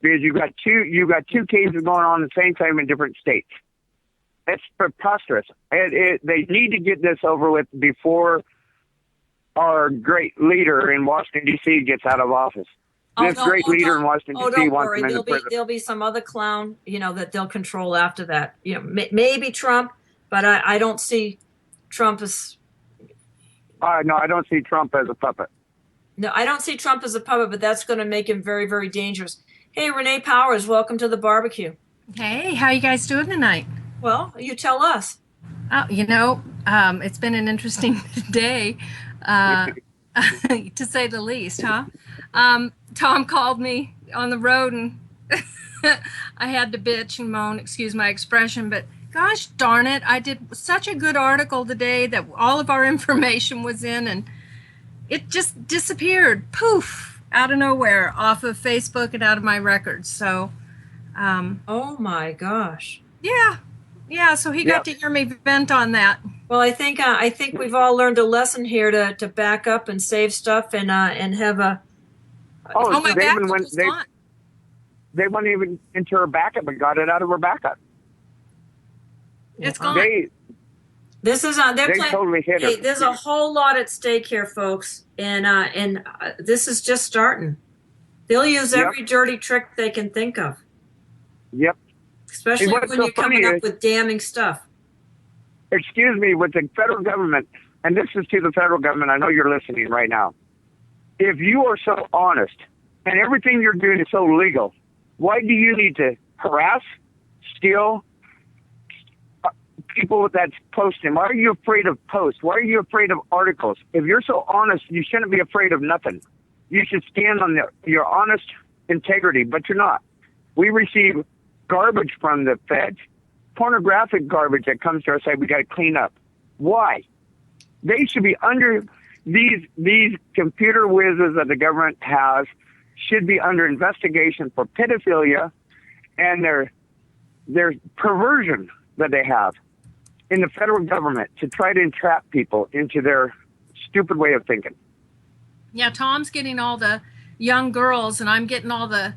because you've got two cases going on at the same time in different states. It's preposterous. They need to get this over with before our great leader in Washington, D.C. gets out of office. This great leader in Washington, D.C. wants him in the prison. There'll be some other clown, that they'll control after that. Maybe Trump, but I don't see Trump as... No, I don't see Trump as a puppet. No, I don't see Trump as a puppet, but that's going to make him very, very dangerous. Hey, Renee Powers, welcome to the barbecue. Hey, how you guys doing tonight? Well, you tell us. Oh, it's been an interesting day, to say the least, huh? Tom called me on the road, and I had to bitch and moan, excuse my expression, but gosh darn it, I did such a good article today that all of our information was in, and it just disappeared, poof, out of nowhere, off of Facebook and out of my records. So, oh my gosh. Yeah. So he got to hear me vent on that. Well, I think we've all learned a lesson here to back up and save stuff and have a. Oh, my backup was gone. They went even into her backup and got it out of her backup. It's gone. This is on. They totally hit her. There's a whole lot at stake here, folks, and this is just starting. They'll use every dirty trick they can think of. Yep. Especially when you're coming up with damning stuff. Excuse me, with the federal government, and this is to the federal government, I know you're listening right now. If you are so honest and everything you're doing is so legal, why do you need to harass, steal people that's posting? Why are you afraid of posts? Why are you afraid of articles? If you're so honest, you shouldn't be afraid of nothing. You should stand on your honest integrity, but you're not. We receive garbage from the feds, pornographic garbage that comes to our site. We got to clean up. Why? They should be under these computer whizzes that the government has should be under investigation for pedophilia and their perversion that they have in the federal government to try to entrap people into their stupid way of thinking. Yeah, Tom's getting all the young girls, and I'm getting all the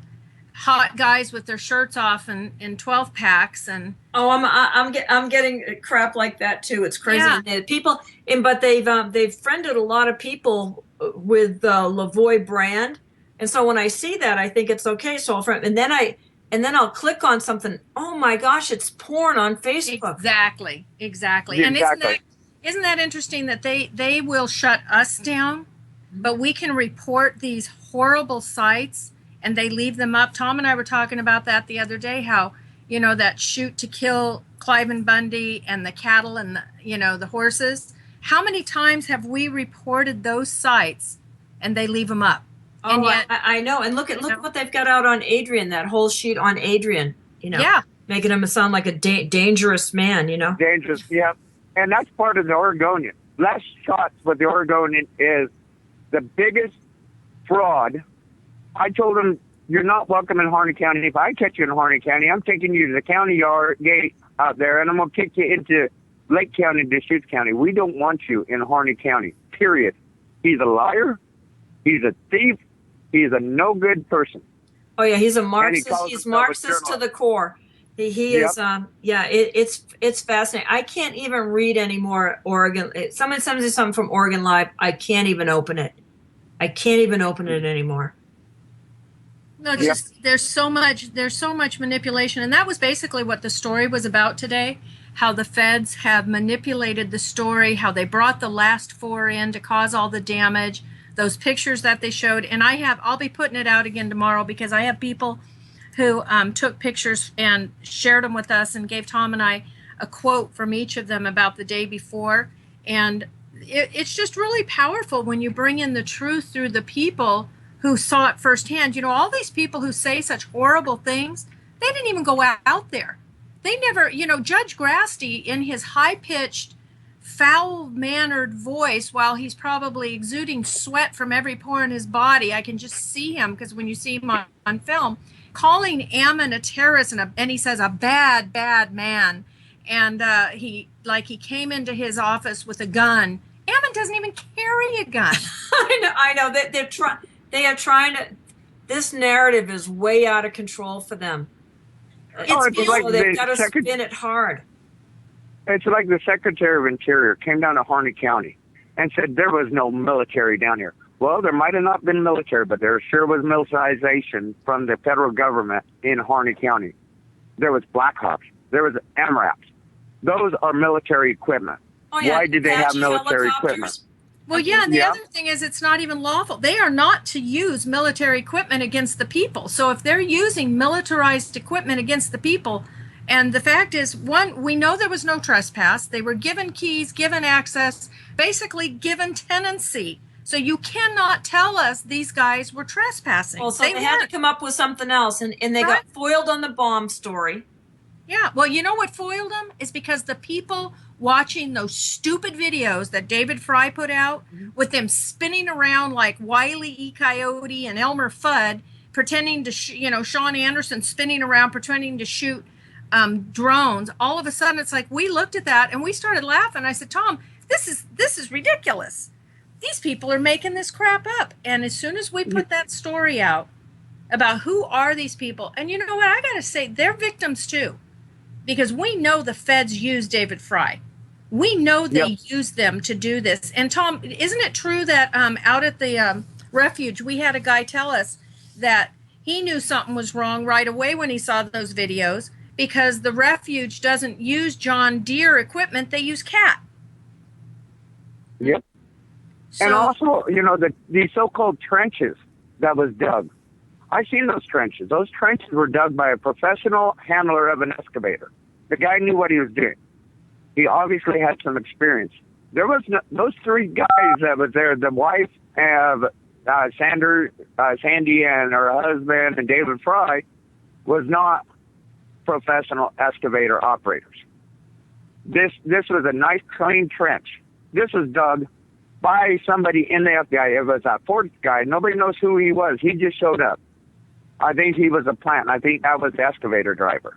hot guys with their shirts off and in 12 packs. And I'm getting crap like that too. It's crazy. Yeah. People, but they've friended a lot of people with the Lavoie brand, and so when I see that, I think it's okay. So and then and then I'll click on something. Oh my gosh, it's porn on Facebook. Exactly. Exactly. And isn't that interesting that they will shut us down, but we can report these horrible sites and they leave them up. Tom and I were talking about that the other day, how, that shoot to kill Cliven Bundy and the cattle and the horses. How many times have we reported those sites and they leave them up? Oh, and yet, I know. And look at what they've got out on Adrian, that whole sheet on Adrian, Yeah. making him sound like a dangerous man, Dangerous, yeah. And that's part of the Oregonian. Last shots with the Oregonian is the biggest fraud. I told him, you're not welcome in Harney County. If I catch you in Harney County, I'm taking you to the county yard gate out there, and I'm going to kick you into Lake County, Deschutes County. We don't want you in Harney County, period. He's a liar. He's a thief. He's a no-good person. Oh, yeah, he's a Marxist. calls He's himself a Marxist to journalist. the core. He Yep. is, it's fascinating. I can't even read anymore Oregon. Someone sends me something from Oregon Live. I can't even open it. I can't even open it anymore. No, it's just there's so much manipulation, and that was basically what the story was about today. How the feds have manipulated the story, how they brought the last four in to cause all the damage, those pictures that they showed, and I'll be putting it out again tomorrow because I have people who took pictures and shared them with us and gave Tom and I a quote from each of them about the day before, and it's just really powerful when you bring in the truth through the people who saw it firsthand. All these people who say such horrible things, they didn't even go out there. They never, Judge Grasty, in his high-pitched, foul-mannered voice, while he's probably exuding sweat from every pore in his body, I can just see him, because when you see him on film, calling Ammon a terrorist, and he says, a bad, bad man. And he came into his office with a gun. Ammon doesn't even carry a gun. I know. They are trying to. This narrative is way out of control for them. They've got to spin it hard. It's like the Secretary of Interior came down to Harney County and said there was no military down here. Well, there might have not been military, but there sure was militarization from the federal government in Harney County. There was Blackhawks. There was AMRAPs. Those are military equipment. Oh, yeah. Why did they have Apache military helicopters. equipment? Well, yeah, and the Yeah. other thing is it's not even lawful. They are not to use military equipment against the people. So if they're using militarized equipment against the people, and the fact is, one, we know there was no trespass. They were given keys, given access, basically given tenancy. So you cannot tell us these guys were trespassing. Well, so they had to come up with something else, and they got foiled on the bomb story. Yeah, well, you know what foiled them is because the people watching those stupid videos that David Fry put out with them spinning around like Wile E. Coyote and Elmer Fudd, pretending to, Sean Anderson spinning around pretending to shoot drones. All of a sudden, it's like we looked at that and we started laughing. I said, Tom, this is ridiculous. These people are making this crap up. And as soon as we put that story out about who are these people, and you know what, I got to say, they're victims too. Because we know the feds use David Fry. We know they use them to do this. And Tom, isn't it true that out at the refuge, we had a guy tell us that he knew something was wrong right away when he saw those videos because the refuge doesn't use John Deere equipment, they use CAT. Yep. So, And also, the so-called trenches that was dug. I've seen those trenches. Those trenches were dug by a professional handler of an excavator. The guy knew what he was doing. He obviously had some experience. There was those three guys that was there, the wife of Sandy and her husband and David Fry, was not professional excavator operators. This was a nice, clean trench. This was dug by somebody in the FBI. It was a fourth guy. Nobody knows who he was. He just showed up. I think he was a plant. I think that was the excavator driver.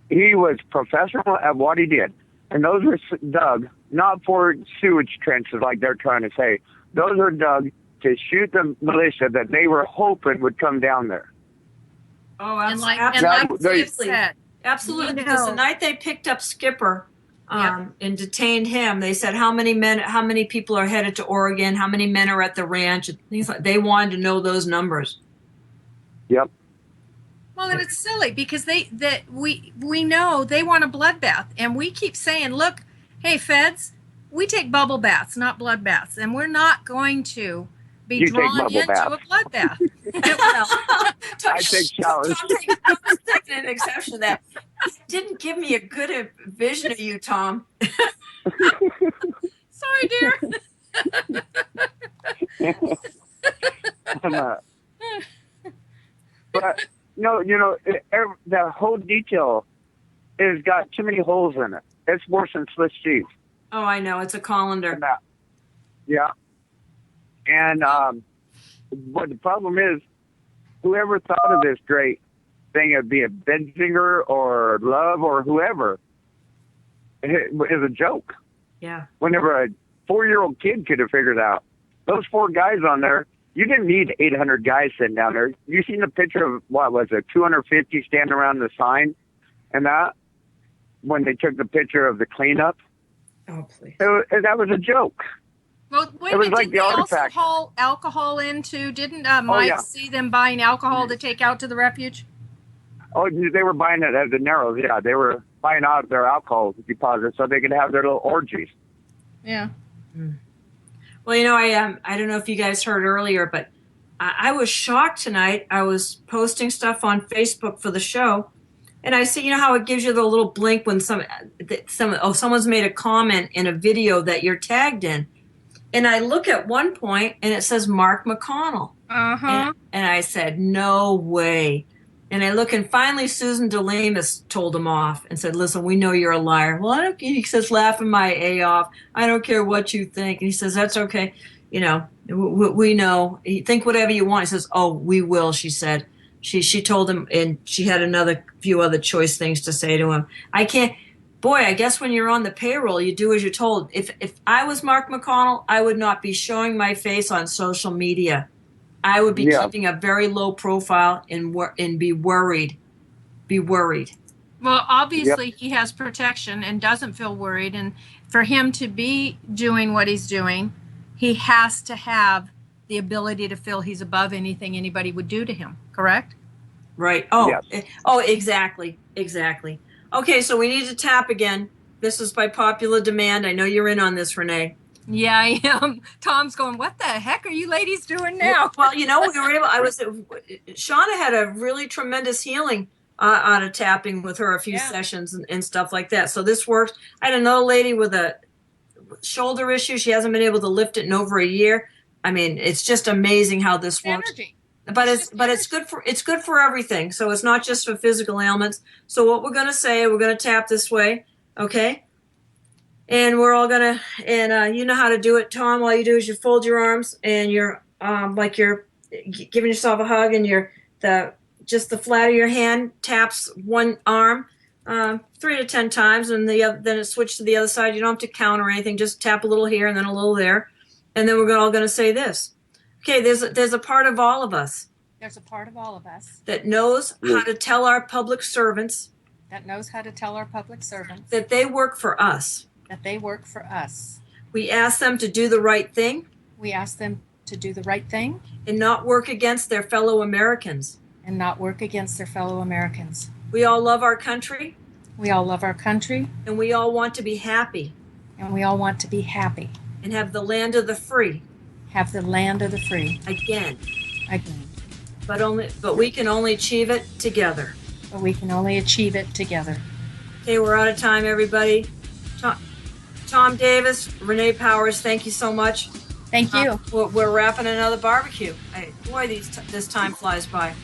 He was professional at what he did. And those were dug not for sewage trenches like they're trying to say. Those were dug to shoot the militia that they were hoping would come down there. Oh, and like absolutely. Steve said, Absolutely, because the night they picked up Skipper and detained him, they said how many people are headed to Oregon, how many men are at the ranch, and things like. They wanted to know those numbers. Yep. Well, and it's silly because we know they want a bloodbath, and we keep saying, look, hey, feds, we take bubble baths, not blood baths, and we're not going to be You take drawn bubble into baths. a bloodbath. I take showers. Tom's taking an exception to that. It didn't give me a good vision of you, Tom. Sorry, dear. But no, the whole detail has got too many holes in it. It's worse than Swiss cheese. Oh, I know. It's a colander. And that. Yeah. And what the problem is, whoever thought of this great thing, it'd be a Benzinger or Love or whoever, it is a joke. Yeah. Whenever a 4-year-old kid could have figured out. Those 4 guys on there, you didn't need 800 guys sitting down there. You seen the picture of, what was it, 250 standing around the sign and that? When they took the picture of the cleanup? Oh, please. That was a joke. Well, wait It a was minute, like didn't the they also artifact. haul alcohol in too? Didn't Mike yeah. see them buying alcohol to take out to the refuge? Oh, they were buying it at the Narrows. Yeah, they were buying out their alcohol deposits so they could have their little orgies. Yeah. Well, I don't know if you guys heard earlier, but I was shocked tonight. I was posting stuff on Facebook for the show, and I see, how it gives you the little blink when someone's made a comment in a video that you're tagged in, and I look at one point and it says Mark McConnell, and I said, no way. And I look, and finally Susan DeLemus told him off and said, listen, we know you're a liar. Well, he says, laughing my A off. I don't care what you think. And he says, that's okay. We know. You think whatever you want. He says, oh, we will, she said. She told him, and she had another few other choice things to say to him. I guess when you're on the payroll, you do as you're told. If I was Mark McConnell, I would not be showing my face on social media. I would be keeping a very low profile and be worried. Be worried. Well, obviously he has protection and doesn't feel worried. And for him to be doing what he's doing, he has to have the ability to feel he's above anything anybody would do to him. Correct? Right. Oh, Yes. Oh, exactly. Exactly. Okay, so we need to tap again. This is by popular demand. I know you're in on this, Renee. Yeah, I am. Tom's going, what the heck are you ladies doing now? Well, we were able. Shauna had a really tremendous healing out of tapping with her a few sessions and stuff like that. So this works. I had another lady with a shoulder issue. She hasn't been able to lift it in over a year. I mean, it's just amazing how this works. Energy. But it's good for everything. So it's not just for physical ailments. So what we're going to tap this way, okay? And we're all gonna, and you know how to do it, Tom. All you do is you fold your arms and you're like you're giving yourself a hug, and the flat of your hand taps one arm 3 to 10 times, and then it switches to the other side. You don't have to count or anything. Just tap a little here and then a little there, and then we're all gonna say this. Okay, there's a part of all of us. There's a part of all of us that knows how to tell our public servants that knows how to tell our public servants that they work for us. that they work for us. We ask them to do the right thing We ask them to do the right thing and not work against their fellow Americans. and not work against their fellow Americans. We all love our country, We all love our country, and we all want to be happy and we all want to be happy. and have the land of the free Have the land of the free again. again. But we can only achieve it together. But we can only achieve it together. Okay, we're out of time, everybody. Tom Davis, Renee Powers, thank you so much. Thank you. We're wrapping another barbecue. Boy, this time flies by.